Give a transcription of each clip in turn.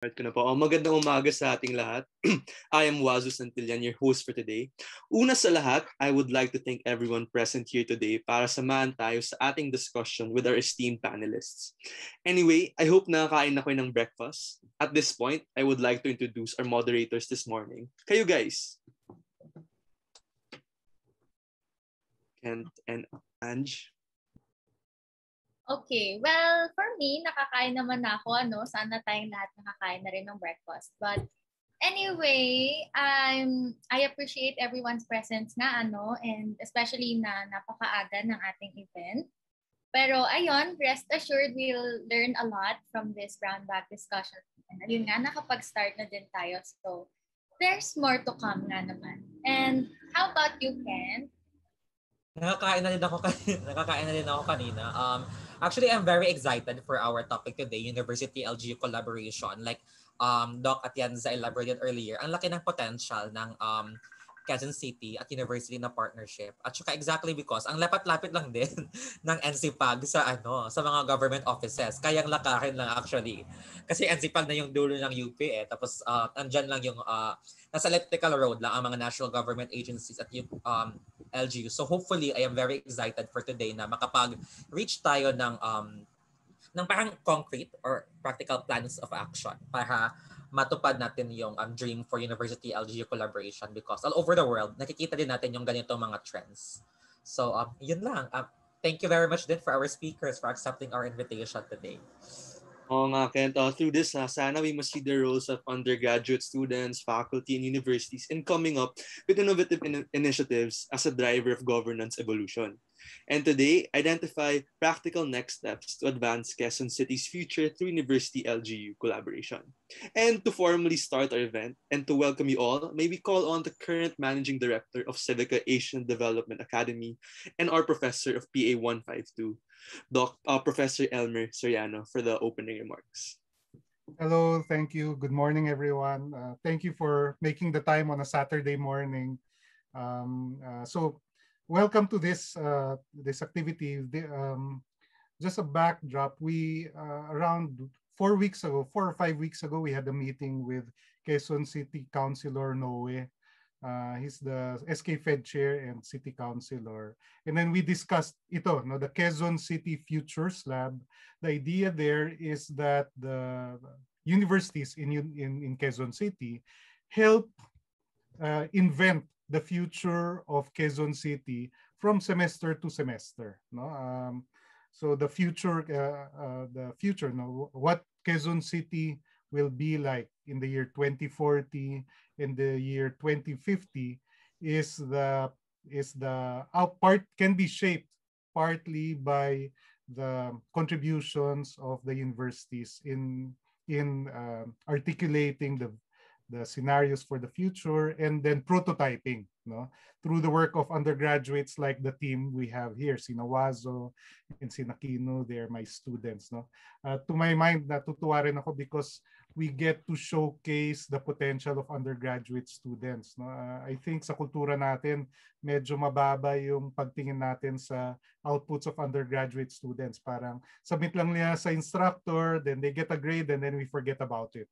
Start ko na po. Magandang umaga sa ating lahat. I am Wazu Santillan, your host for today. Una sa lahat, I would like to thank everyone present here today para samahan tayo sa ating discussion with our esteemed panelists. Anyway, I hope nakakain na kayo ng breakfast. At this point, I would like to introduce our moderators this morning. Kayo guys. Kent and Ange. Okay, well, for me, nakakain naman ako, sana tayong lahat nakakain na rin ng breakfast. But anyway, I appreciate everyone's presence na, and especially na napakaaga ng ating event. Pero ayun, rest assured we'll learn a lot from this brown bag discussion. And ayun nga, nakapag-start na din tayo. So there's more to come nga naman. And how about you, Ken? Nakakain na din ako kanina. Actually, I'm very excited for our topic today, University LGU collaboration. Like Doc Atienza elaborated earlier, ang laki ng potential ng Quezon City at University na partnership. At saka exactly because ang lapit-lapit lang din ng NCPAG sa sa mga government offices. Kayang lakarin lang actually. Kasi NCPAG na yung dulo ng UP Tapos andyan lang yung nasa elliptical road lang ang mga national government agencies at yung LGU. So hopefully I am very excited for today na makapag-reach tayo ng parang concrete or practical plans of action para matupad natin yung dream for University LGU collaboration because all over the world, nakikita din natin yung ganitong mga trends. So, yun lang. Thank you very much din for our speakers for accepting our invitation today. Oo nga, Kent. Through this, sana we must see the roles of undergraduate students, faculty, and universities in coming up with innovative initiatives as a driver of governance evolution. And today, identify practical next steps to advance Quezon City's future through University LGU collaboration. And to formally start our event and to welcome you all, may we call on the current Managing Director of Civica Asian Development Academy and our Professor of PA 152, Professor Elmer Soriano, for the opening remarks. Hello, thank you. Good morning, everyone. Thank you for making the time on a Saturday morning. Welcome to this activity. Just a backdrop. We around 4 or 5 weeks ago, we had a meeting with Quezon City Councilor Noe. He's the SK Fed Chair and City Councilor. And then we discussed the Quezon City Futures Lab. The idea there is that the universities in Quezon City help invent the future of Quezon City from semester to semester. So the future, what Quezon City will be like in the year 2040, in the year 2050, can be shaped partly by the contributions of the universities in articulating the scenarios for the future and then prototyping through the work of undergraduates like the team we have here, Sinawazo and Sinakino. They're my students. To my mind, natutuwa rin ako because we get to showcase the potential of undergraduate students. I think sa kultura natin, medyo mababa yung pagtingin natin sa outputs of undergraduate students. Parang submit lang nila sa instructor, then they get a grade, and then we forget about it.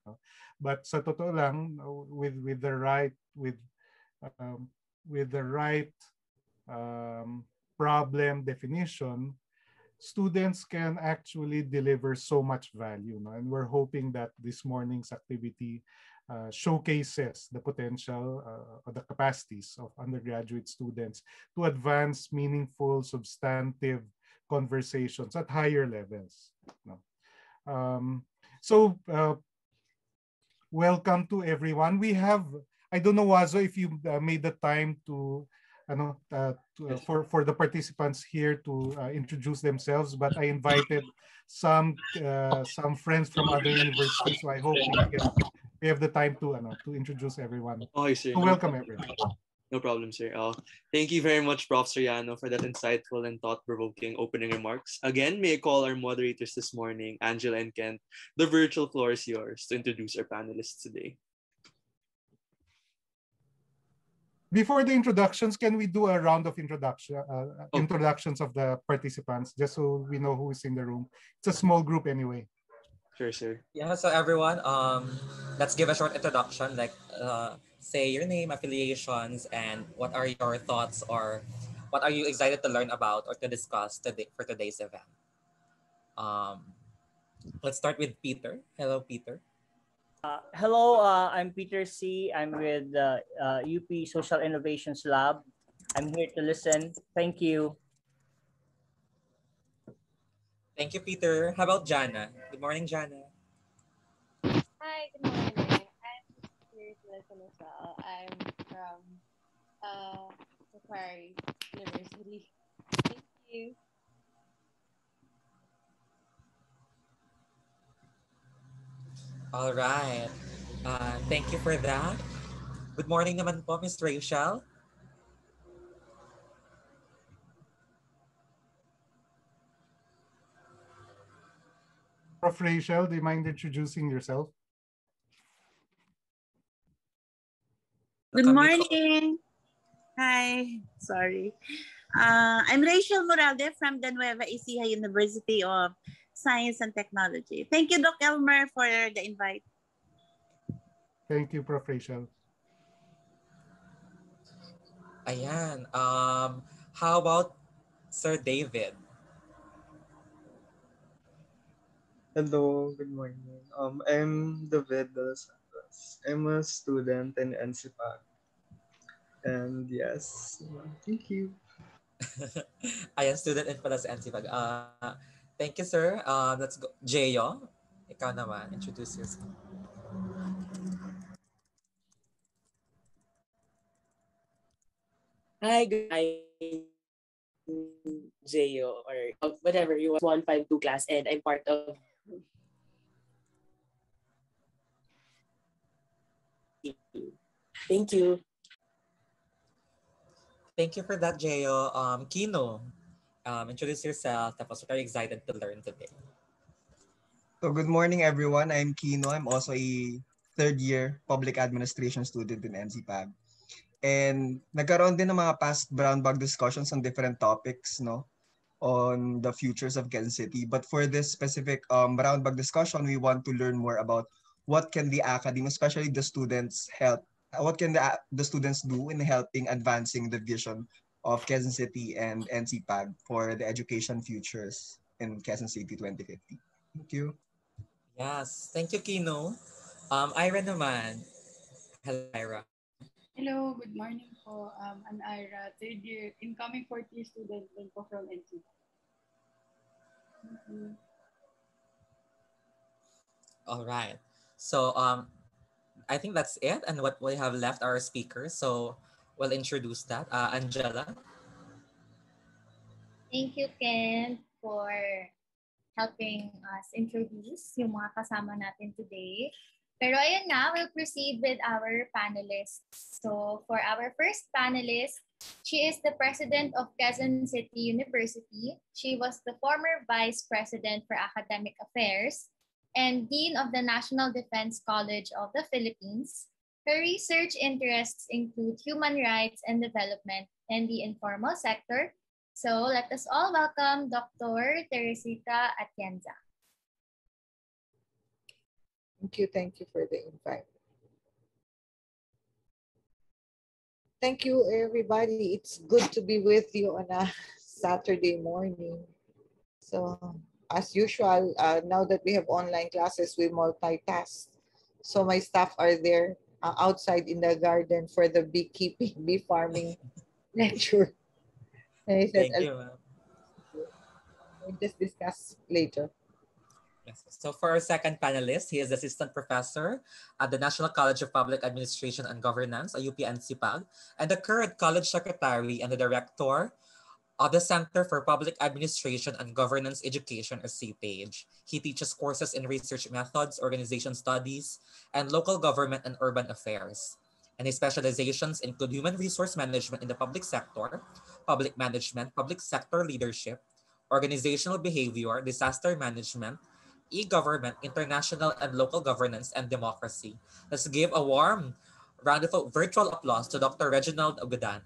But sa totoo lang, with the right problem definition, students can actually deliver so much value. And we're hoping that this morning's activity showcases the potential or the capacities of undergraduate students to advance meaningful, substantive conversations at higher levels. Welcome to everyone. We have, I don't know, Wazo, if you made the time to for the participants here to introduce themselves, but I invited some friends from other universities, so I hope we have the time to introduce everyone. Okay, sir. So welcome everyone. No problem, sir. Thank you very much, Prof. Soriano, for that insightful and thought-provoking opening remarks. Again, may I call our moderators this morning, Angela and Kent. The virtual floor is yours to introduce our panelists today. Before the introductions, can we do a round of introductions of the participants, just so we know who is in the room? It's a small group anyway. Sure, sir. Yeah, so everyone, let's give a short introduction, like say your name, affiliations, and what are your thoughts or what are you excited to learn about or to discuss today for today's event. Um, let's start with Peter. Hello, Peter. Hello, I'm Peter C. I'm with UP Social Innovations Lab. I'm here to listen. Thank you. Thank you, Peter. How about Jana? Good morning, Jana. Hi, good morning. I'm here to listen as well. I'm from Macquarie University. Thank you. All right. Thank you for that. Good morning naman po, Miss Rachel. Prof. Rachel, do you mind introducing yourself? Good Nakamute ko. morning. Hi. Sorry. I'm Rachel Moralde from the Nueva Ecija University of Science and Technology. Thank you, Doc Elmer, for the invite. Thank you, Prof. Rachel. Ayan. How about Sir David? Hello, good morning. I'm David de los Santos. I'm a student in NCPAG. And yes, thank you. Ayan, student in pala sa NCPAG. Thank you, sir. Let's go. Jeyo, ikaw naman. Introduce yourself. Hi guys, JO or whatever you want, 152 class, and I'm part of. Thank you. Thank you for that, Jeyo. Kino, introduce yourself. Tapos, what are you excited to learn today? So good morning, everyone. I'm Kino. I'm also a third year public administration student in NCPAG. And nagkaroon din ng mga past brown bag discussions on different topics, no? On the futures of Quezon City. But for this specific brown bag discussion, we want to learn more about what can the academy, especially the students, help. What can the students do in helping advancing the vision of Quezon City and NCPAG for the education futures in Quezon City 2050? Thank you. Yes. Thank you, Kino. Ira naman. Hello, Ira. Hello, good morning po. I'm Ira, third year, incoming fourth year student din po from NC. All right. So, I think that's it. And what we have left our speakers. So, we'll introduce that. Angela. Thank you, Ken, for helping us introduce yung mga kasama natin today. Pero ayun na, we'll proceed with our panelists. So for our first panelist, she is the president of Quezon City University. She was the former vice president for academic affairs and dean of the National Defense College of the Philippines. Her research interests include human rights and development and the informal sector. So let us all welcome Dr. Teresita Atienza. Thank you for the invite. Thank you, everybody. It's good to be with you on a Saturday morning. So, as usual, now that we have online classes, we multitask. So my staff are there outside in the garden for the beekeeping, bee farming lecture. And I said, Thank you, ma'am. We'll just discuss later. Yes. So for our second panelist, he is assistant professor at the National College of Public Administration and Governance, a UP-NCPAG, and the current college secretary and the director of the Center for Public Administration and Governance Education, or CPAGE. He teaches courses in research methods, organization studies, and local government and urban affairs. And his specializations include human resource management in the public sector, public management, public sector leadership, organizational behavior, disaster management, e-government, international and local governance, and democracy. Let's give a warm round of virtual applause to Dr. Reginald Ogadan.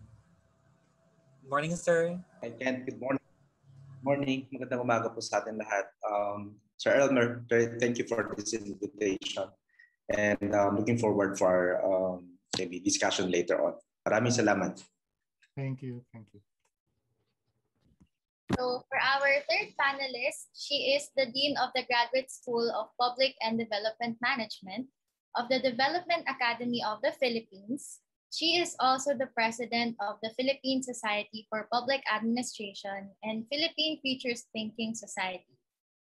Good morning, sir. Hi, Ken. Good morning. Morning. Magandang umaga po sa atin lahat. Sir Elmer, thank you for this invitation. And looking forward for maybe discussion later on. Maraming salamat. Thank you. Thank you. So for our third panelist, she is the Dean of the Graduate School of Public and Development Management of the Development Academy of the Philippines. She is also the President of the Philippine Society for Public Administration and Philippine Futures Thinking Society.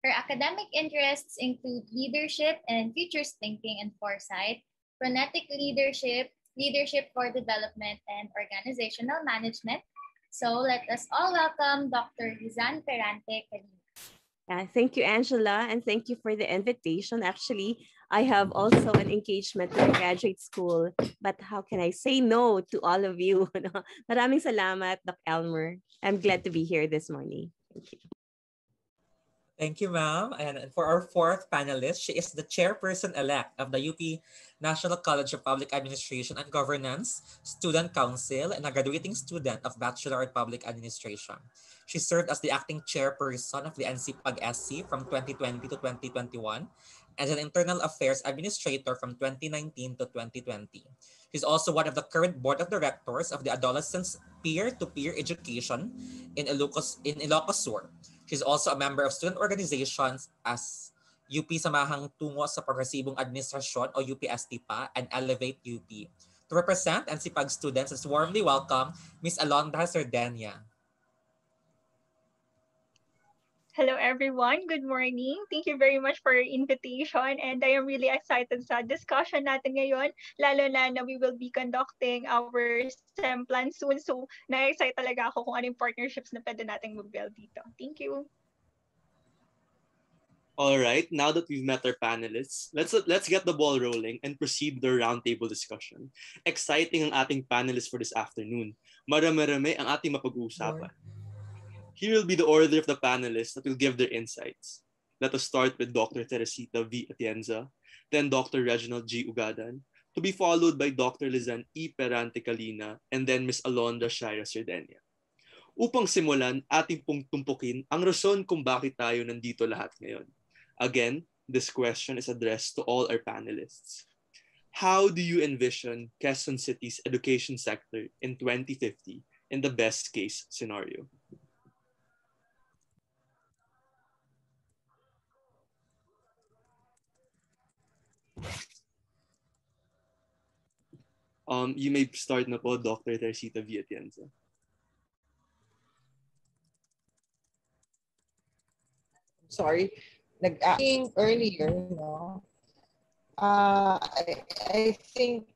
Her academic interests include leadership and futures thinking and foresight, phonetic leadership, leadership for development, and organizational management. So let us all welcome Dr. Rizan Perante Calina. Thank you, Angela, and thank you for the invitation. Actually, I have also an engagement to the graduate school, but how can I say no to all of you? Maraming salamat, Doc Elmer. I'm glad to be here this morning. Thank you. Thank you, ma'am. And for our fourth panelist, she is the chairperson-elect of the UP National College of Public Administration and Governance Student Council and a graduating student of Bachelor in Public Administration. She served as the acting chairperson of the NCPAG-SC from 2020 to 2021 as an internal affairs administrator from 2019 to 2020. She's also one of the current board of directors of the Adolescents Peer-to-Peer Education in Ilocos Sur. She's also a member of student organizations as UP Samahang Tungo sa Progresibong Administrasyon o UPSTPA and Elevate UP. To represent NCPAG students, let's warmly welcome Ms. Alondra Sardenia. Hello everyone, good morning. Thank you very much for your invitation and I am really excited sa discussion natin ngayon, lalo na we will be conducting our STEM plan soon. So na-excite talaga ako kung anong partnerships na pwede nating mag-build dito. Thank you. All right, now that we've met our panelists, let's get the ball rolling and proceed the roundtable discussion. Exciting ang ating panelists for this afternoon. Marami-rami ang ating mapag-uusapan. Here will be the order of the panelists that will give their insights. Let us start with Dr. Teresita V. Atienza, then Dr. Reginald G. Ugadan, to be followed by Dr. Lizan E. Perante Calina, and then Ms. Alondra Shaira Sardenia. Upang simulan, ating pong tumpukin ang rason kung bakit tayo nandito lahat ngayon. Again, this question is addressed to all our panelists. How do you envision Quezon City's education sector in 2050 in the best case scenario? You may start na po, Dr. Teresita V. Atienza. Sorry, nag-asking earlier, no? I think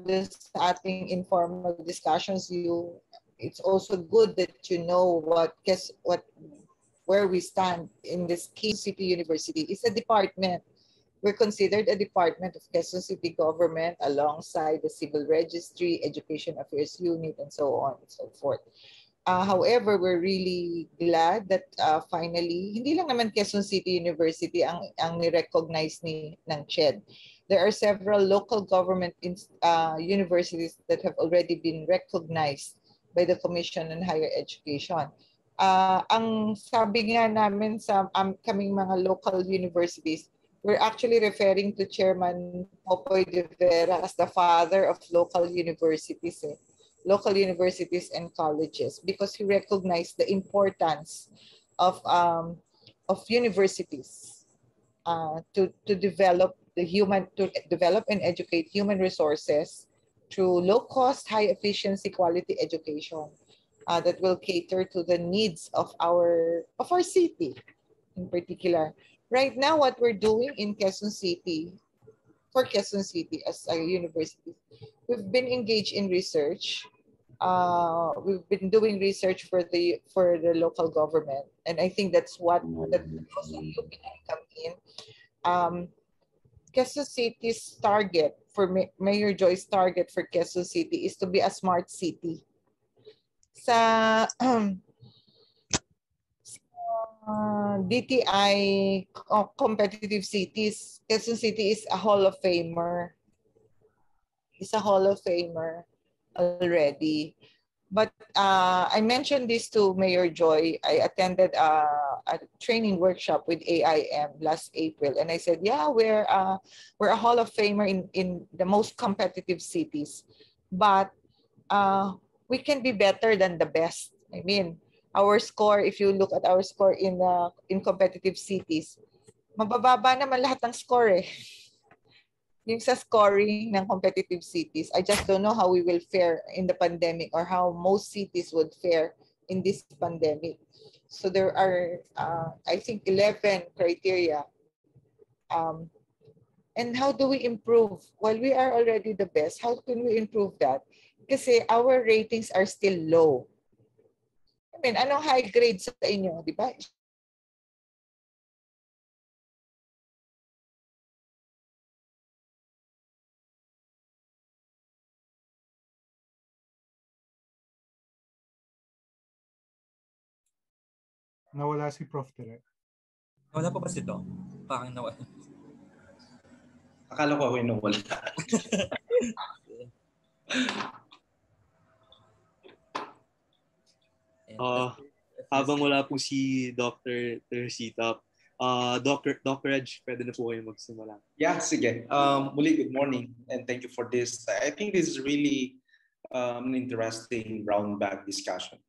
this ating informal discussions, it's also good that you know where we stand in this Quezon City University. It's a department. We're considered a department of Quezon City government alongside the Civil Registry, Education Affairs Unit, and so on and so forth. However, we're really glad that finally, hindi lang naman Quezon City University ang ni-recognize ng CHED. There are several local government universities that have already been recognized by the Commission on Higher Education. Ang sabi nga namin sa kaming mga local universities, we're actually referring to Chairman Popoy de Vera as the father of local universities. Local universities and colleges, because he recognized the importance of universities to develop and educate human resources through low cost, high efficiency, quality education that will cater to the needs of our city in particular. Right now, what we're doing in Quezon City, for Quezon City as a university, we've been engaged in research. We've been doing research for the local government, and I think that's what also come in. Quezon City's target for Mayor Joy's target for Quezon City is to be a smart city. Sa DTI competitive cities, Quezon City is a Hall of Famer. It's a Hall of Famer already. But I mentioned this to Mayor Joy. I attended a training workshop with AIM last April, and I said, yeah, we're a Hall of Famer in the most competitive cities, but we can be better than the best. I mean, our score, if you look at our score in competitive cities, mabababa naman lahat ng score eh. Yung sa scoring ng competitive cities, I just don't know how we will fare in the pandemic or how most cities would fare in this pandemic. So there are, I think, 11 criteria. And how do we improve? Well, we are already the best. How can we improve that? Kasi our ratings are still low. I mean, anong high grade sa inyo, di ba? Nawala si Prof. Tere. Wala po ba sito? Parang nawala. Akala ko ako yung nawala. Habang wala po si Dr. Teresita, Dr. Reg, pwede na po kayo magsimula. Yeah, sige. Muli, good morning and thank you for this. I think this is really an interesting brown bag discussion.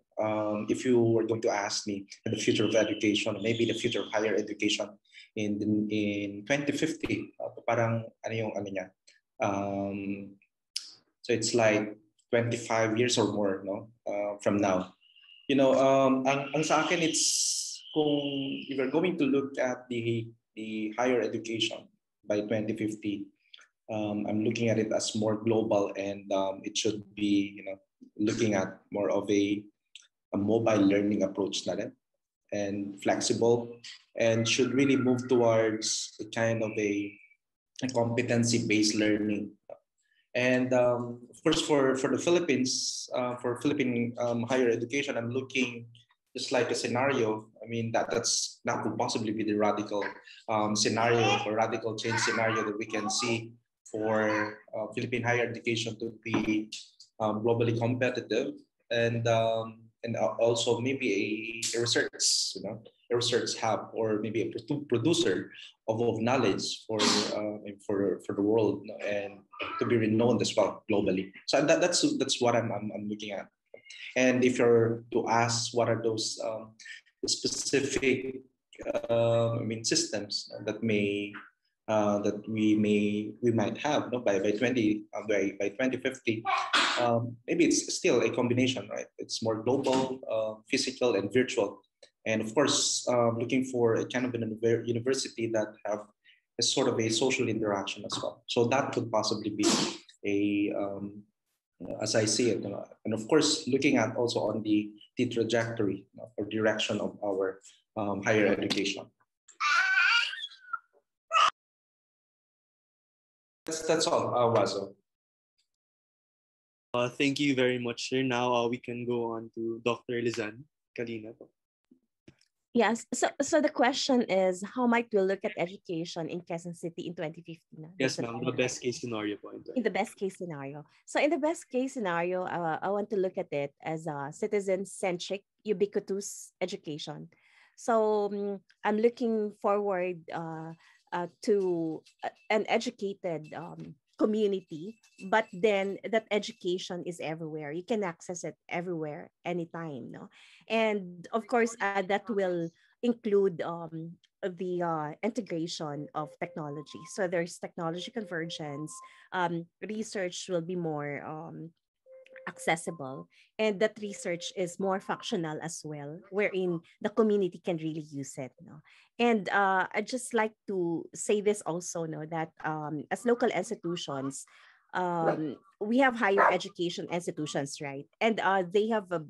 If you were going to ask me the future of education, maybe the future of higher education in 2050, parang ano yung ano niya? So it's like 25 years or more, no, from now. You know, ang sa akin, it's kung if you're going to look at the higher education by 2050, I'm looking at it as more global, and it should be, you know, looking at more of a mobile learning approach na rin, and flexible, and should really move towards a kind of a competency-based learning. And of course, for the Philippines, for Philippine higher education, I'm looking just like a scenario. I mean, that could possibly be the radical scenario or radical change scenario that we can see for Philippine higher education to be globally competitive, and also maybe a research, you know, a research hub, or maybe a producer of knowledge for the world, and to be renowned as well globally. So that's what I'm looking at. And if you're to ask what are those specific systems that may that we might have, no, by 2050, maybe it's still a combination, right? It's more global, physical, and virtual, and of course looking for a kind of an university that have a sort of a social interaction as well. So that could possibly be a as I see it, and of course looking at also on the trajectory, or direction of our higher education. That's all, Wazo. Thank you very much, sir. Now we can go on to Dr. Lizan Kalina. Yes. So the question is, how might we look at education in Quezon City in 2050? Yes, ma'am. The best case scenario point. In the best case scenario. So in the best case scenario, I want to look at it as a citizen-centric, ubiquitous education. So I'm looking forward to an educated community, but then that education is everywhere. You can access it everywhere, anytime, no? And of course, that will include the integration of technology. So there's technology convergence. Research will be more accessible, and that research is more functional as well, wherein the community can really use it, no? And I just like to say this also, no, that as local institutions, we have higher education institutions, right? And they have a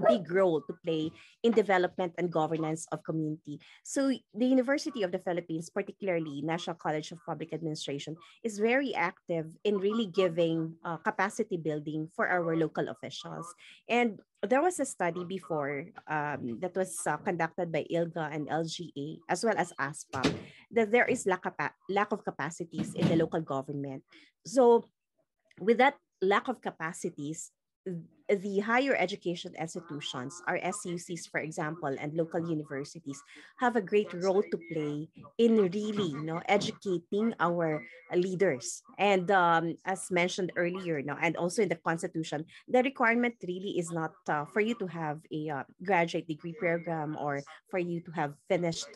big role to play in development and governance of community. So the University of the Philippines, particularly National College of Public Administration, is very active in really giving capacity building for our local officials. And there was a study before that was conducted by ILGA and LGA, as well as ASPA, that there is lack of capacities in the local government. So with that lack of capacities, the higher education institutions, our SUCs, for example, and local universities, have a great role to play in really, educating our leaders. And as mentioned earlier, and also in the Constitution, the requirement really is not for you to have a graduate degree program or for you to have finished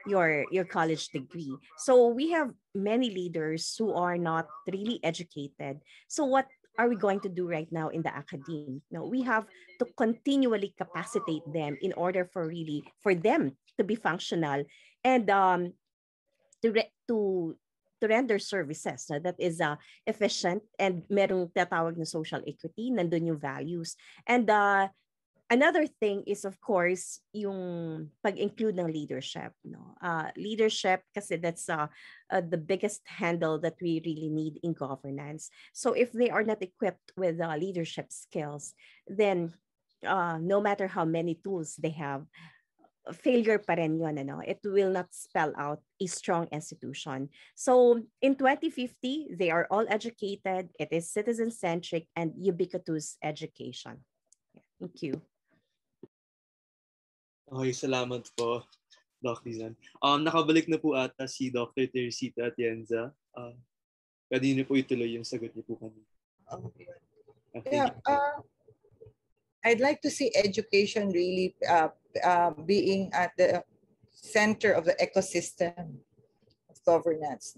your college degree. So we have many leaders who are not really educated. So what are we going to do right now in the academe? No, we have to continually capacitate them in order for them to be functional and to render services that is efficient and merong tatawag na social equity, nandun yung values. And another thing is, of course, yung pag-include ng leadership. Leadership, kasi that's the biggest handle that we really need in governance. So if they are not equipped with leadership skills, then no matter how many tools they have, failure pa rin yun, it will not spell out a strong institution. So in 2050, they are all educated. It is citizen-centric and ubiquitous education. Thank you. Okay, salamat po, Doc Lizan. Nakabalik na po ata si Dr. Teresita Atienza. Pwede niyo po ituloy yung sagot niyo po kanina. Yeah, I'd like to see education really being at the center of the ecosystem of governance.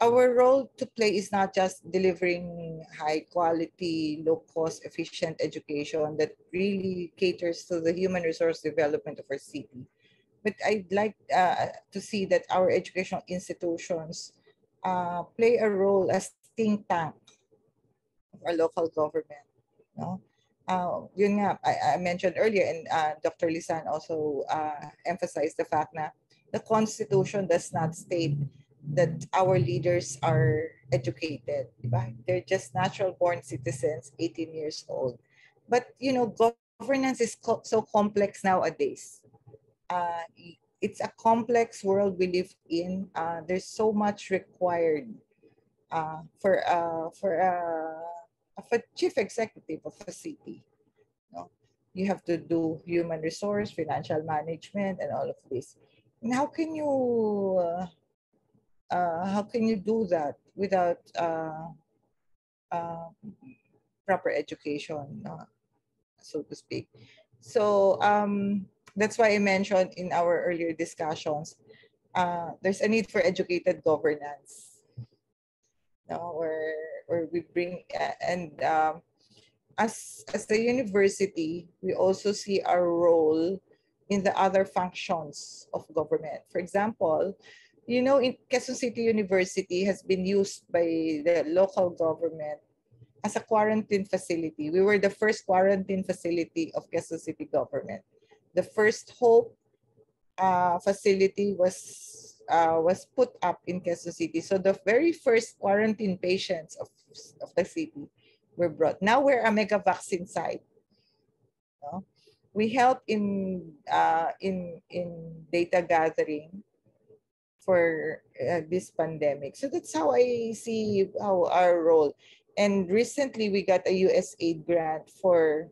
Our role to play is not just delivering high quality, low cost, efficient education that really caters to the human resource development of our city. But I'd like to see that our educational institutions play a role as think tank of our local government. Yun nga, I mentioned earlier, and Dr. Lisan also emphasized the fact that the Constitution does not state that our leaders are educated. They're just natural born citizens, 18 years old. But, governance is so complex nowadays. It's a complex world we live in. There's so much required for a chief executive of a city. You have to do human resource, financial management, and all of this. And how can you do that without proper education, so to speak? So that's why I mentioned in our earlier discussions, there's a need for educated governance. Where we bring as a university, we also see our role in the other functions of government. For example, in Quezon City University has been used by the local government as a quarantine facility. We were the first quarantine facility of Quezon City government. The first Hope facility was put up in Quezon City. So the very first quarantine patients of the city were brought. Now we're a mega vaccine site. We help in data gathering for this pandemic. So that's how I see our role. And recently we got a USAID grant for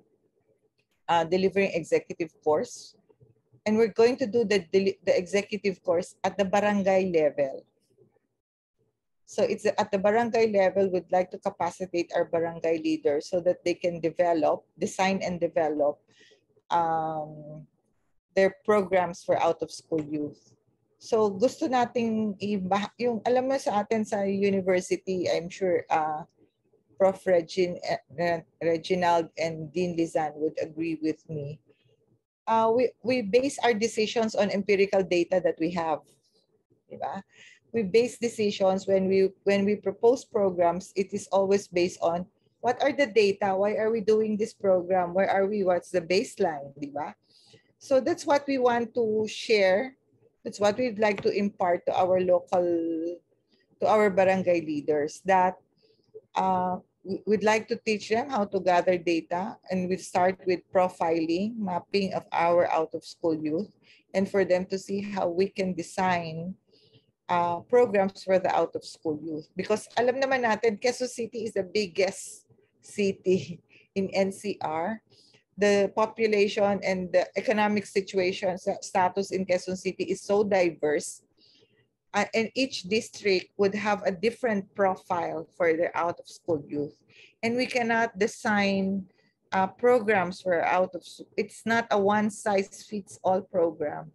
delivering executive course. And we're going to do the executive course at the barangay level. So it's at the barangay level, we'd like to capacitate our barangay leaders so that they can design and develop their programs for out-of-school youth. So gusto nating yung alam mo sa atin sa university, I'm sure Prof. Reginald and Dean Lizan would agree with me. We base our decisions on empirical data that we have. Diba? We base decisions when we propose programs, it is always based on what are the data, why are we doing this program, where are we, what's the baseline, diba? So that's what we want to share. That's what we'd like to impart to our barangay leaders, that we'd like to teach them how to gather data, and we start with profiling, mapping of our out-of-school youth, and for them to see how we can design programs for the out-of-school youth. Because alam naman natin, Quezon City is the biggest city in NCR. The population and the economic situation status in Quezon City is so diverse. And each district would have a different profile for their out-of-school youth. And we cannot design programs for it's not a one-size-fits-all program.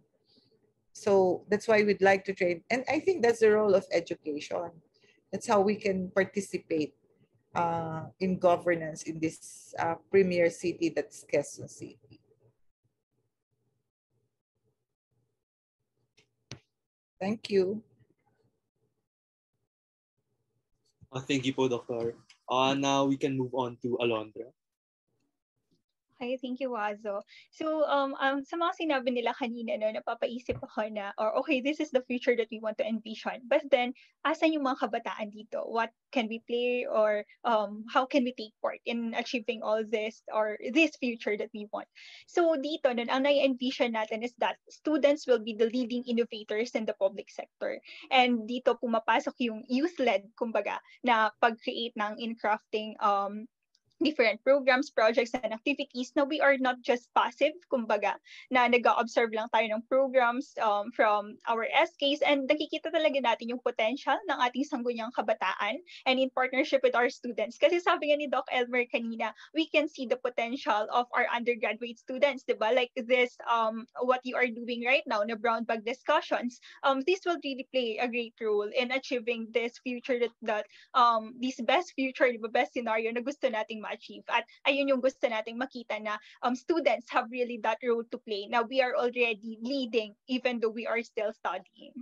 So that's why we'd like to train. And I think that's the role of education. That's how we can participate in governance in this premier city that's Quezon City. Thank you. Thank you po, Dr. Now we can move on to Alondra. Okay, thank you, Wazo. So, sa mga sinabi nila kanina, no, napapaisip ako na, or okay, this is the future that we want to envision. But then, asan yung mga kabataan dito? What can we play, or how can we take part in achieving all this, or this future that we want? So, dito, no, ang na-envision natin is that students will be the leading innovators in the public sector. And dito pumapasok yung youth-led, kumbaga, na pag-create ng in-crafting different programs, projects, and activities na we are not just passive, kumbaga, na nag-observe lang tayo ng programs from our SKs, and nakikita talaga natin yung potential ng ating sangguniang kabataan and in partnership with our students. Kasi sabi nga ni Doc Elmer kanina, we can see the potential of our undergraduate students, diba? Like this, what you are doing right now, na brown bag discussions, this will really play a great role in achieving this future that this best future, diba, best scenario na gusto nating achieve. At ayun yung gusto nating makita na students have really that role to play. Now we are already leading even though we are still studying.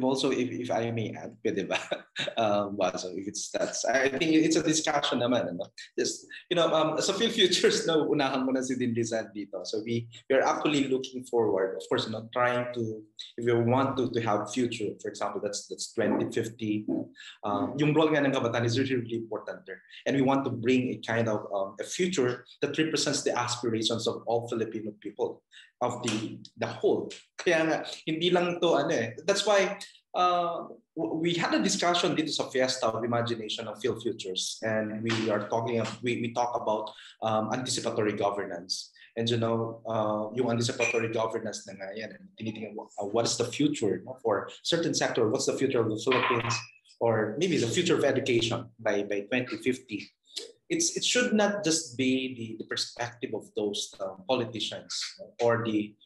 Also, if I may add, pwede ba? So if that's, I think it's a discussion naman, ano? Just, sa futures na unahan mo na si Din Rizal dito. So we are actually looking forward, of course, trying to, if we want to have future, for example, that's 2050. Yung role nga ng kabataan is really, really important there. And we want to bring a kind of a future that represents the aspirations of all Filipino people, of the whole. Kaya nga, hindi lang to that's why we had a discussion dito sa Fiesta of Imagination of Phil Futures, and we are talking, we talk about anticipatory governance. And yung anticipatory governance na nga yan, tinitingnan what is the future for certain sector, what's the future of the Philippines, or maybe the future of education by 2050. It should not just be the perspective of those politicians or the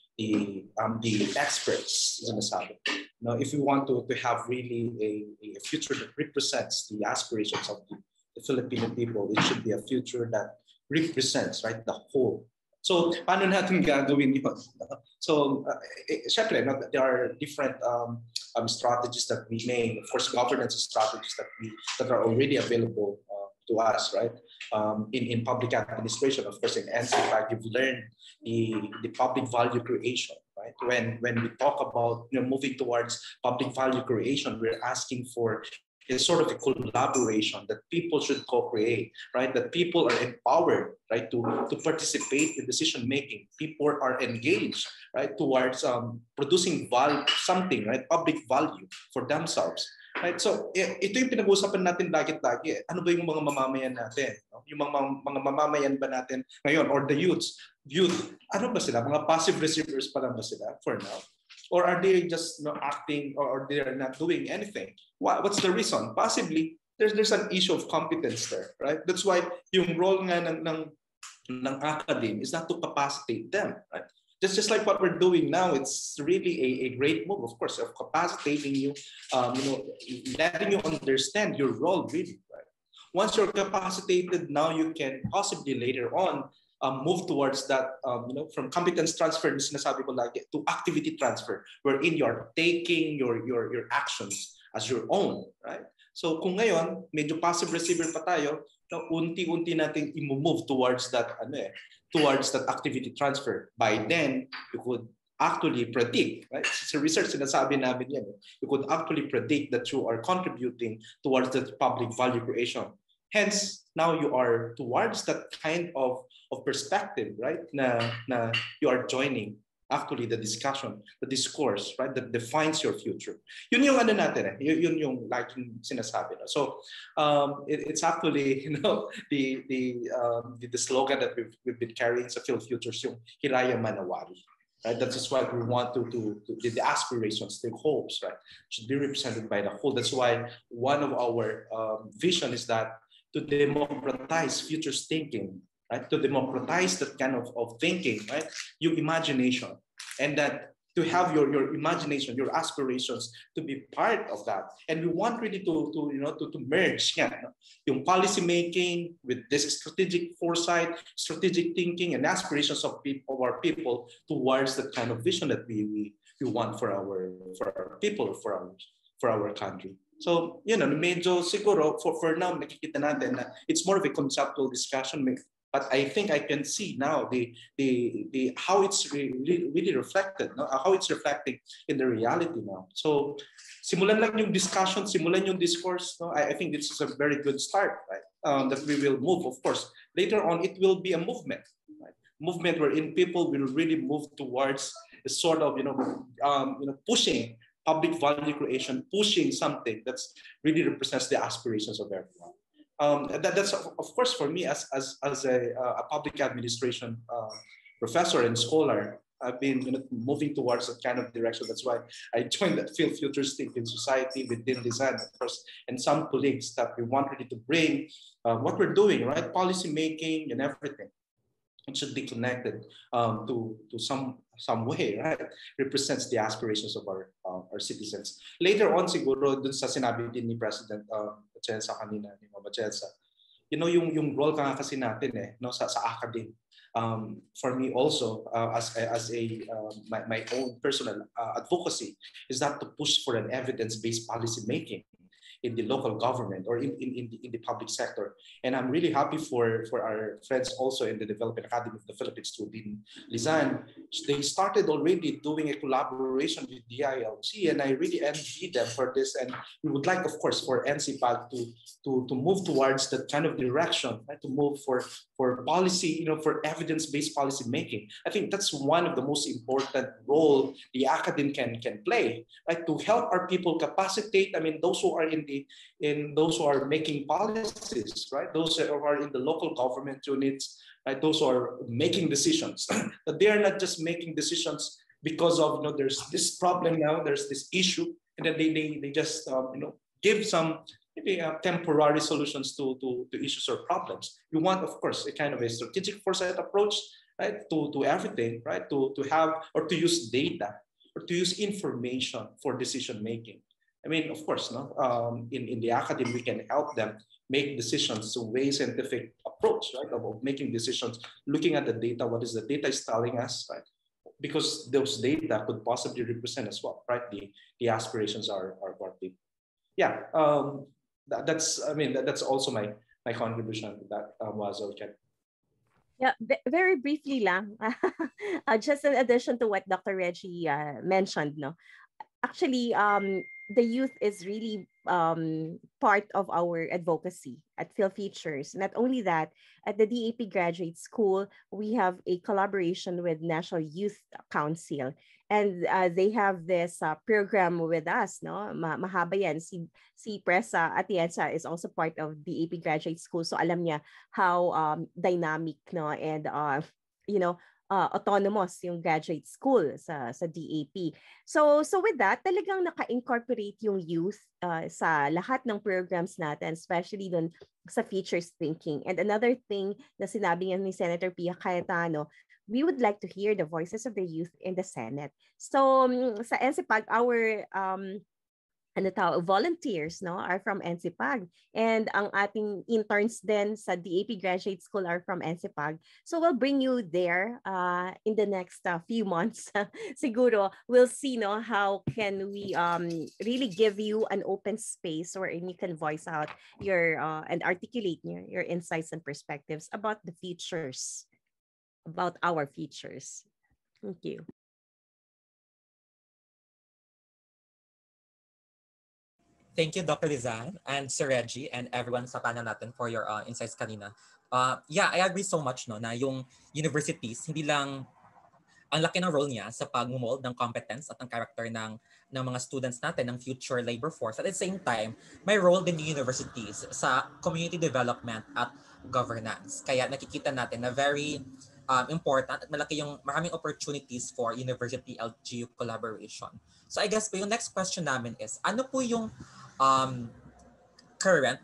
experts. If we want to have really a future that represents the aspirations of the Filipino people, it should be a future that represents, right, the whole. So, paano natin gagawin yun? So, syempre, there are different strategies that we may, of course, governance strategies that are already available to us, right? In public administration, of course, in NCPAG, you've learned the public value creation, right? When we talk about moving towards public value creation, we're asking for a sort of a collaboration that people should co-create, right? That people are empowered, right, to participate in decision making. People are engaged, right, towards producing value, something, right, public value for themselves. Right? So, ito yung pinag-uusapan natin lagi-lagi. Ano ba yung mga mamamayan natin? Yung mga mamamayan ba natin ngayon, or the youth, ano ba sila? Mga passive receivers pa lang ba sila for now? Or are they just acting, or they are not doing anything? What's the reason? Possibly, there's an issue of competence there, right? That's why yung role nga ng academe is not to capacitate them, right? Just like what we're doing now, it's really a great move, of course, of capacitating you, letting you understand your role really, right? Once you're capacitated, now you can possibly later on move towards that, from competence transfer, sinasabi ko lagi, to activity transfer, wherein you're taking your actions as your own, right? So kung ngayon, medyo passive receiver pa tayo, unti-unti natin i-move towards that, towards that activity transfer. By then, you could actually predict, right? Sa research, sinasabi namin yan, you could actually predict that you are contributing towards the public value creation. Hence, now you are towards that kind of perspective, right? Na you are joining actually the discussion, the discourse, right, that defines your future. Yun yung ano natin yun yung laging sinasabi. No? So it's actually, the slogan that we've been carrying sa Phil Futures, yung Hiraya Manawari. Right, that is why we want to the aspirations, the hopes, right, should be represented by the whole. That's why one of our vision is that to democratize futures thinking, right, to democratize that kind of thinking, right, your imagination, and that to have your imagination, your aspirations to be part of that. And we want really to merge yung policy making with this strategic foresight, strategic thinking, and aspirations of our people towards the kind of vision that we want for our people, for our country. So, medyo siguro for now nakikita natin na it's more of a conceptual discussion. But I think I can see now the how it's really reflected, no? How it's reflecting in the reality now. So, simulan lang yung discussion, simulan yung discourse. No? I think this is a very good start, right? That we will move, of course. Later on, it will be a movement, right? Movement wherein people will really move towards a sort of, pushing public value creation, pushing something that's really represents the aspirations of everyone. That's of course for me as a public administration professor and scholar. I've been moving towards that kind of direction. That's why I joined that Field Futures Thinking Society within design, of course, and some colleagues that we want really to bring what we're doing, right? Policy making and everything. It should be connected to some way, right? Represents the aspirations of our citizens. Later on, siguro dun sa sinabi din ni President Atienza kanina, ni Mama Atienza, yung role kasi natin sa academe. For me also, as my own personal advocacy is that to push for an evidence-based policy making in the local government or in the public sector. And I'm really happy for our friends also in the Development Academy of the Philippines to be Lizan. They started already doing a collaboration with DILG, and I really envy them for this. And we would like, of course, for NCPAG to move towards that kind of direction, right? To move for policy, for evidence-based policy making. I think that's one of the most important role the academe can play, right? To help our people capacitate. I mean, those who are those who are making policies, right? Those who are in the local government units, right? Those who are making decisions. That they are not just making decisions because of there's this problem now, there's this issue, and then they just give some maybe temporary solutions to issues or problems. You want, of course, a kind of a strategic foresight approach, right? To everything, right? To have or to use data or to use information for decision making. I mean, of course, in the academy, we can help them make decisions to a scientific approach, right? Of making decisions, looking at the data, what is the data is telling us, right? Because those data could possibly represent as well, right? The aspirations are our people. Yeah, that's also my contribution to that, was okay. Yeah, very briefly lang. Just in addition to what Dr. Reggie mentioned, no? Actually, the youth is really part of our advocacy at Phil Futures. Not only that, at the DAP Graduate School, we have a collaboration with National Youth Council. And they have this program with us, no? Mahaba yan. Si Presa Atienza is also part of DAP Graduate School. So alam niya how dynamic, no? And, autonomous yung graduate school sa DAP. So with that, talagang naka-incorporate yung youth sa lahat ng programs natin, especially dun sa futures thinking. And another thing na sinabi niya ni Senator Pia Cayetano, we would like to hear the voices of the youth in the Senate. So sa NCPAG, our volunteers, no, are from NCPAG, and ang ating interns then sa DAP Graduate School are from NCPAG. So we'll bring you there in the next few months. Siguro we'll see, no, how can we really give you an open space wherein you can voice out your and articulate your insights and perspectives about the futures, about our futures. Thank you. Thank you, Dr. Lizan and Sir Reggie and everyone sa panel natin for your insights kanina. Yeah, I agree so much, no, na yung universities, hindi lang ang laki ng role niya sa pag-mold ng competence at ng character ng mga students natin, ng future labor force. At the same time, may role din yung universities sa community development at governance. Kaya nakikita natin na very important at maraming opportunities for university LGU collaboration. So I guess po yung next question namin is, ano po yung current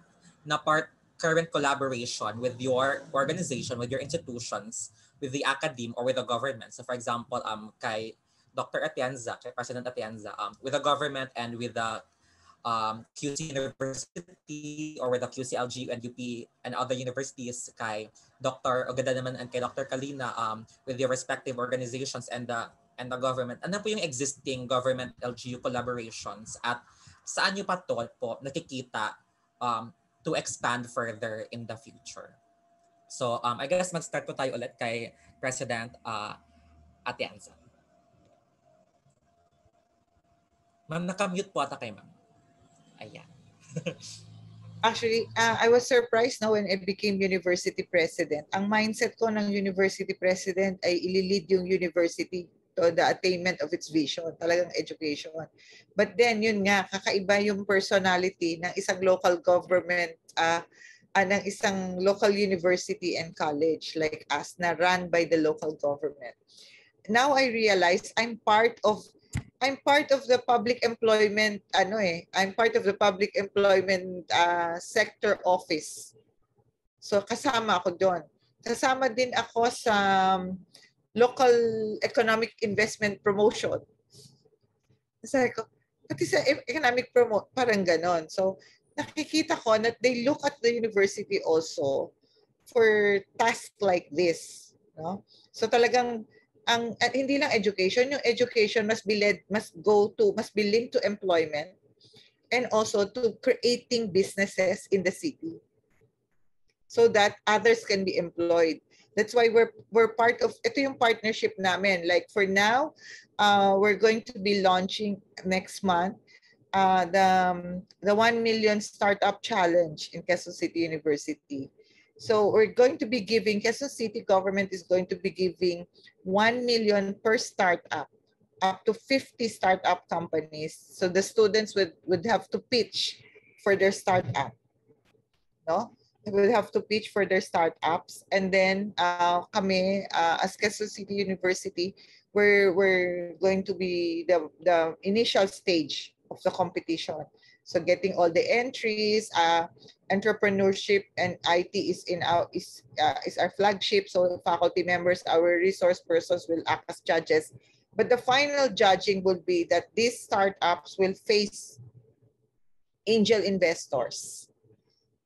collaboration with your organization, with your institutions, with the academe or with the government? So for example, kay Dr. Atienza, kay President Atienza, with the government and with the QC University or with the QC LGU and UP and other universities, kay Dr. Ogada naman and kay Dr. Kalina, with your respective organizations and the government. Ano po yung existing government LGU collaborations at saan nyo pa to po nakikita to expand further in the future? So I guess mag-start po tayo ulit kay President Atienza. Ma'am, naka-mute po ata kay ma'am. Ayan. Actually, I was surprised na when I became university president. Ang mindset ko ng university president ay ililid yung university to the attainment of its vision, talagang education. But then, yun nga, kakaiba yung personality ng isang local government, ng isang local university and college like us na run by the local government. Now I realize I'm part of the public employment I'm part of the public employment sector office. So kasama ako doon. Kasama din ako sa local economic investment promotion. Sabi ko, pati sa economic promote, parang ganon. So nakikita ko that they look at the university also for tasks like this. No? So talagang at hindi lang education, yung education must be linked to employment and also to creating businesses in the city so that others can be employed. That's why we're part of, ito yung partnership namin. Like for now, we're going to be launching next month the 1 million startup challenge in Quezon City University. So we're going to be giving, Quezon City government is going to be giving 1 million per startup, up to 50 startup companies. So the students would have to pitch for their startup. No? They would have to pitch for their startups. And then kami, as Quezon City University, we're going to be the initial stage of the competition. So getting all the entries, entrepreneurship and IT is our flagship. So faculty members, our resource persons will act as judges. But the final judging will be that these startups will face angel investors.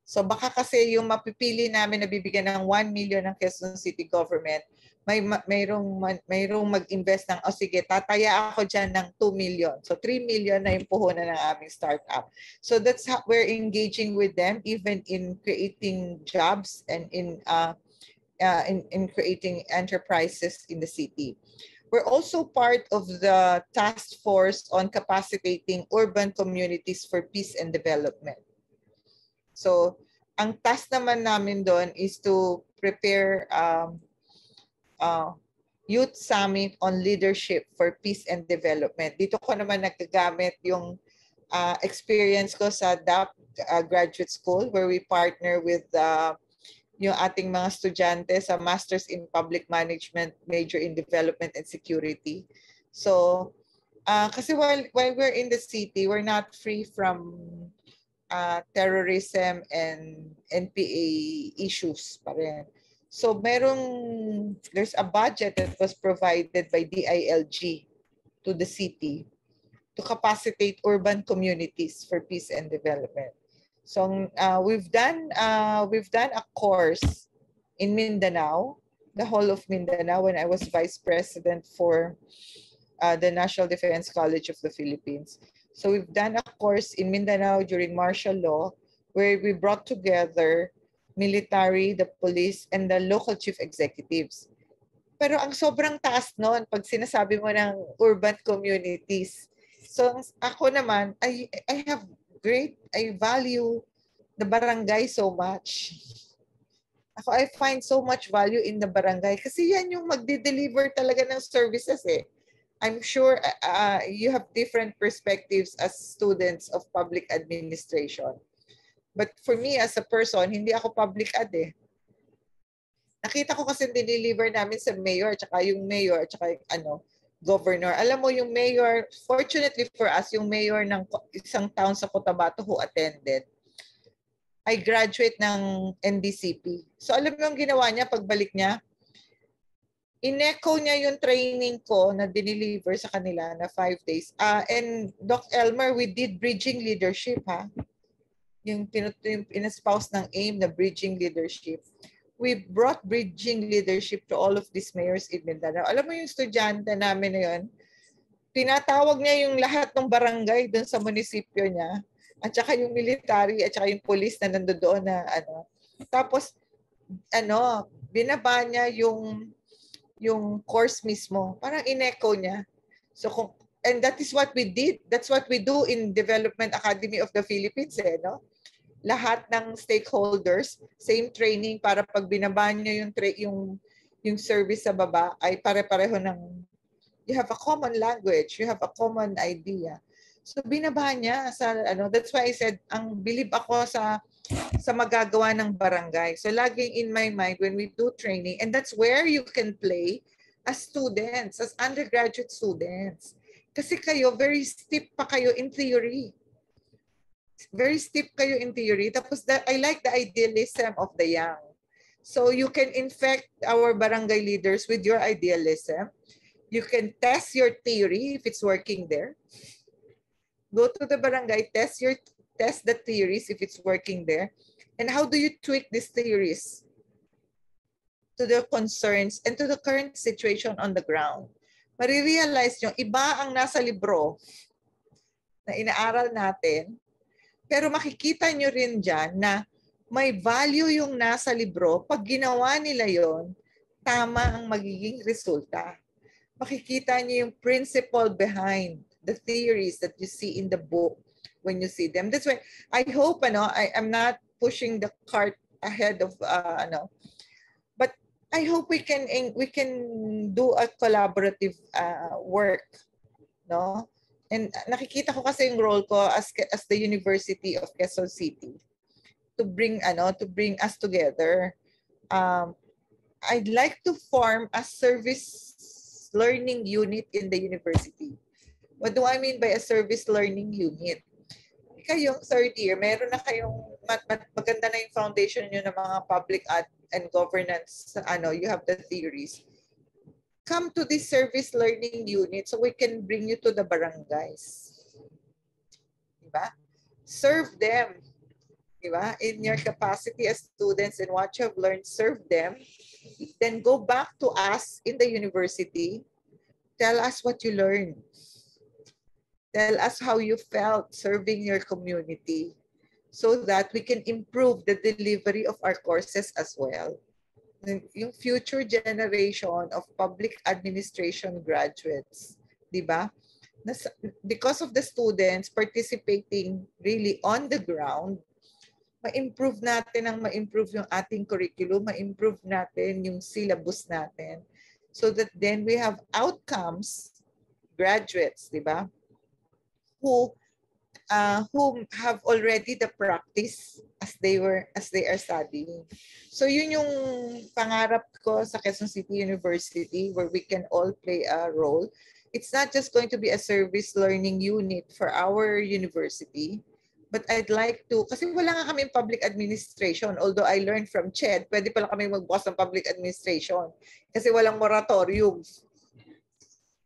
So baka kasi yung mapipili namin na bibigyan ng 1 million ng Quezon City government, mayroong mag-invest ng, sige, tataya ako dyan ng 2 million. So 3 million na yung puhunan ng aming startup. So that's how we're engaging with them, even in creating jobs and in creating enterprises in the city. We're also part of the task force on capacitating urban communities for peace and development. So ang task naman namin doon is to prepare Youth Summit on Leadership for Peace and Development. Dito ko naman nagagamit yung experience ko sa DAP Graduate School where we partner with yung ating mga estudyante sa Masters in Public Management, Major in Development and Security. So, kasi while we're in the city, we're not free from terrorism and NPA issues pa rin. So there's a budget that was provided by DILG to the city to capacitate urban communities for peace and development. So we've done a course in Mindanao, the whole of Mindanao, when I was vice president for the National Defense College of the Philippines. So we've done a course in Mindanao during martial law where we brought together military, the police, and the local chief executives. Pero ang sobrang taas noon pag sinasabi mo ng urban communities. So ako naman, I value the barangay so much. Ako, I find so much value in the barangay kasi yan yung magde-deliver talaga ng services eh. I'm sure you have different perspectives as students of public administration. But for me as a person, hindi ako public ad eh. Nakita ko kasi dineliver namin sa mayor, tsaka yung mayor, tsaka yung governor. Alam mo yung mayor, fortunately for us, yung mayor ng isang town sa Cotabato who attended, I graduate ng NDCP. So alam mo yung ginawa niya pagbalik niya? In-echo niya yung training ko na dineliver sa kanila na 5 days. And Doc Elmer, we did bridging leadership ha. Yung in-espouse ng AIM na bridging leadership. We brought bridging leadership to all of these mayors in Mindanao. Alam mo yung estudyante namin na yun, tinatawag niya yung lahat ng barangay doon sa munisipyo niya. At saka yung military at saka yung police na nandoon na Tapos binaba niya yung course mismo. Parang in-echo niya. So and that is what we did. That's what we do in Development Academy of the Philippines no? Lahat ng stakeholders, same training para pag binaba niyo yung service sa baba ay pare-pareho ng you have a common language, you have a common idea. So binaba niya sa that's why I said ang believe ako sa magagawa ng barangay. So laging in my mind when we do training, and that's where you can play as students, as undergraduate students. Kasi kayo very steep pa kayo in theory. Very steep kayo in theory. Tapos I like the idealism of the young. So you can infect our barangay leaders with your idealism. You can test your theory if it's working there. Go to the barangay, test the theories if it's working there. And how do you tweak these theories to the concerns and to the current situation on the ground? Marirealize nyo, iba ang nasa libro na inaaral natin, pero makikita nyo rin dyan na may value yung nasa libro. Pag ginawa nila yon, tama ang magiging resulta. Makikita nyo yung principle behind the theories that you see in the book when you see them. That's why I hope I'm not pushing the cart ahead of but I hope we can do a collaborative work, no? And nakikita ko kasi yung role ko as the University of Quezon City to bring us together. I'd like to form a service learning unit in the university. What do I mean by a service learning unit? Kayong third year, meron na kayong maganda na yung foundation nyo ng mga public and governance. You have the theories. Come to this service learning unit so we can bring you to the barangays. Diba? Serve them. Diba? In your capacity as students and what you have learned, serve them. Then go back to us in the university. Tell us what you learned. Tell us how you felt serving your community so that we can improve the delivery of our courses as well. Yung future generation of public administration graduates, di ba? Because of the students participating really on the ground, ma-improve yung ating curriculum, ma-improve natin yung syllabus natin so that then we have outcomes, graduates, di ba? Who have already the practice as they are studying. So yun yung pangarap ko sa Quezon City University where we can all play a role. It's not just going to be a service learning unit for our university, but I'd like to, kasi wala nga kami public administration, although I learned from CHED, pwede pala kami magbukas ng public administration kasi walang moratorium.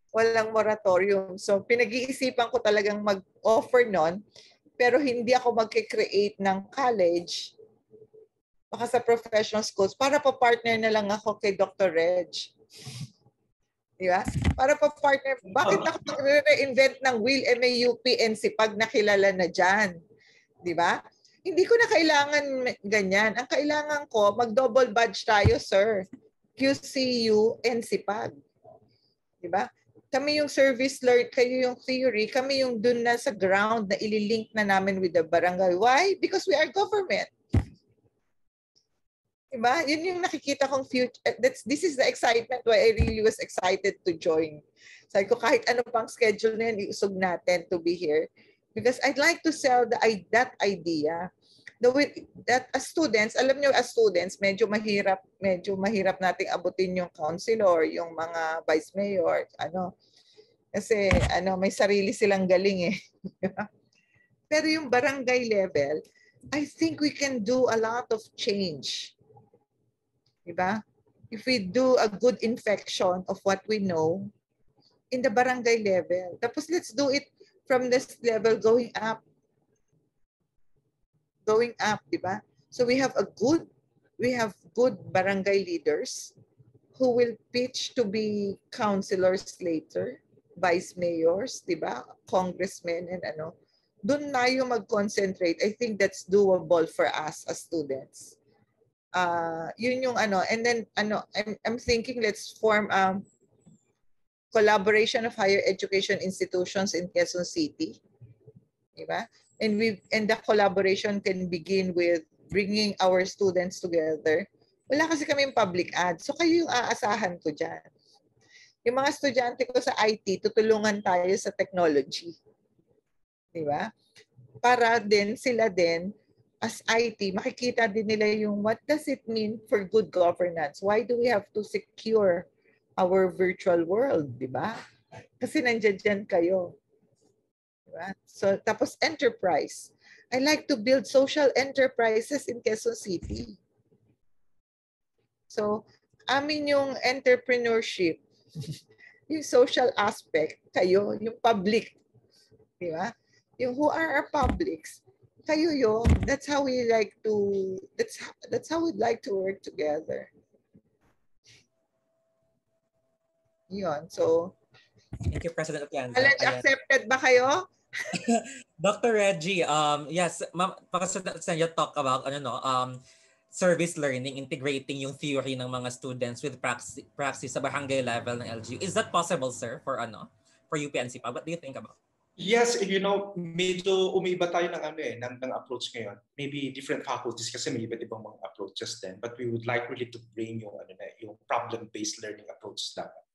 Walang moratorium. So pinag-iisipan ko talagang mag-offer nun, pero hindi ako mag-create ng college baka sa professional schools para pa-partner na lang ako kay Dr. Reg. Di ba? Para pa-partner. Bakit ako mag-reinvent ng Will, MAUP, NCPAG na kilala na dyan? Di ba? Hindi ko na kailangan ganyan. Ang kailangan ko, mag-double badge tayo, sir. QCU, NCPAG. Di ba? Kami yung service learn, kayo yung theory, kami yung dun na sa ground na ililink na namin with the barangay. Why? Because we are government. Diba? Yun yung nakikita kong future. This is the excitement why I really was excited to join. Sabi ko, kahit ano pang schedule na yan, iusog natin to be here. Because I'd like to sell that idea. That as students, alam nyo, as students, medyo mahirap nating abutin yung councilor, yung mga vice mayor, kasi may sarili silang galing eh. Pero yung barangay level, I think we can do a lot of change. Diba? If we do a good infection of what we know in the barangay level. Tapos let's do it from this level going up. Going up, diba? So we have good barangay leaders who will pitch to be councilors later, vice mayors, diba? Congressmen and Doon tayo mag-concentrate. I think that's doable for us as students. Yun yung and then I'm thinking let's form a collaboration of higher education institutions in Quezon City, diba? And the collaboration can begin with bringing our students together. Wala kasi kaming public ad, so kayo yung aasahan ko dyan. Yung mga estudyante ko sa IT, tutulungan tayo sa technology, diba? Para din sila din as IT, makikita din nila yung what does it mean for good governance? Why do we have to secure our virtual world, di ba? Kasi nandiyan kayo. Diba? So, tapos enterprise. I like to build social enterprises in Quezon City. So, amin yung entrepreneurship, yung social aspect, kayo, yung public. Di ba? Yung who are our publics, kayo yun. That's how we like to, that's how we'd like to work together. Yun. So, thank you, President Atienza. Challenge accepted ba kayo? Dr. Reggie, yes, ma'am, sa inyo talk about service learning, integrating yung theory ng mga students with practice sa barangay level ng LGU. Is that possible, sir, for UPNC? What do you think about? Yes, medyo umiiba tayo ng approach ngayon. Maybe different faculties kasi may iba't ibang mga approaches din. But we would like really to bring yung problem-based learning approach dapat.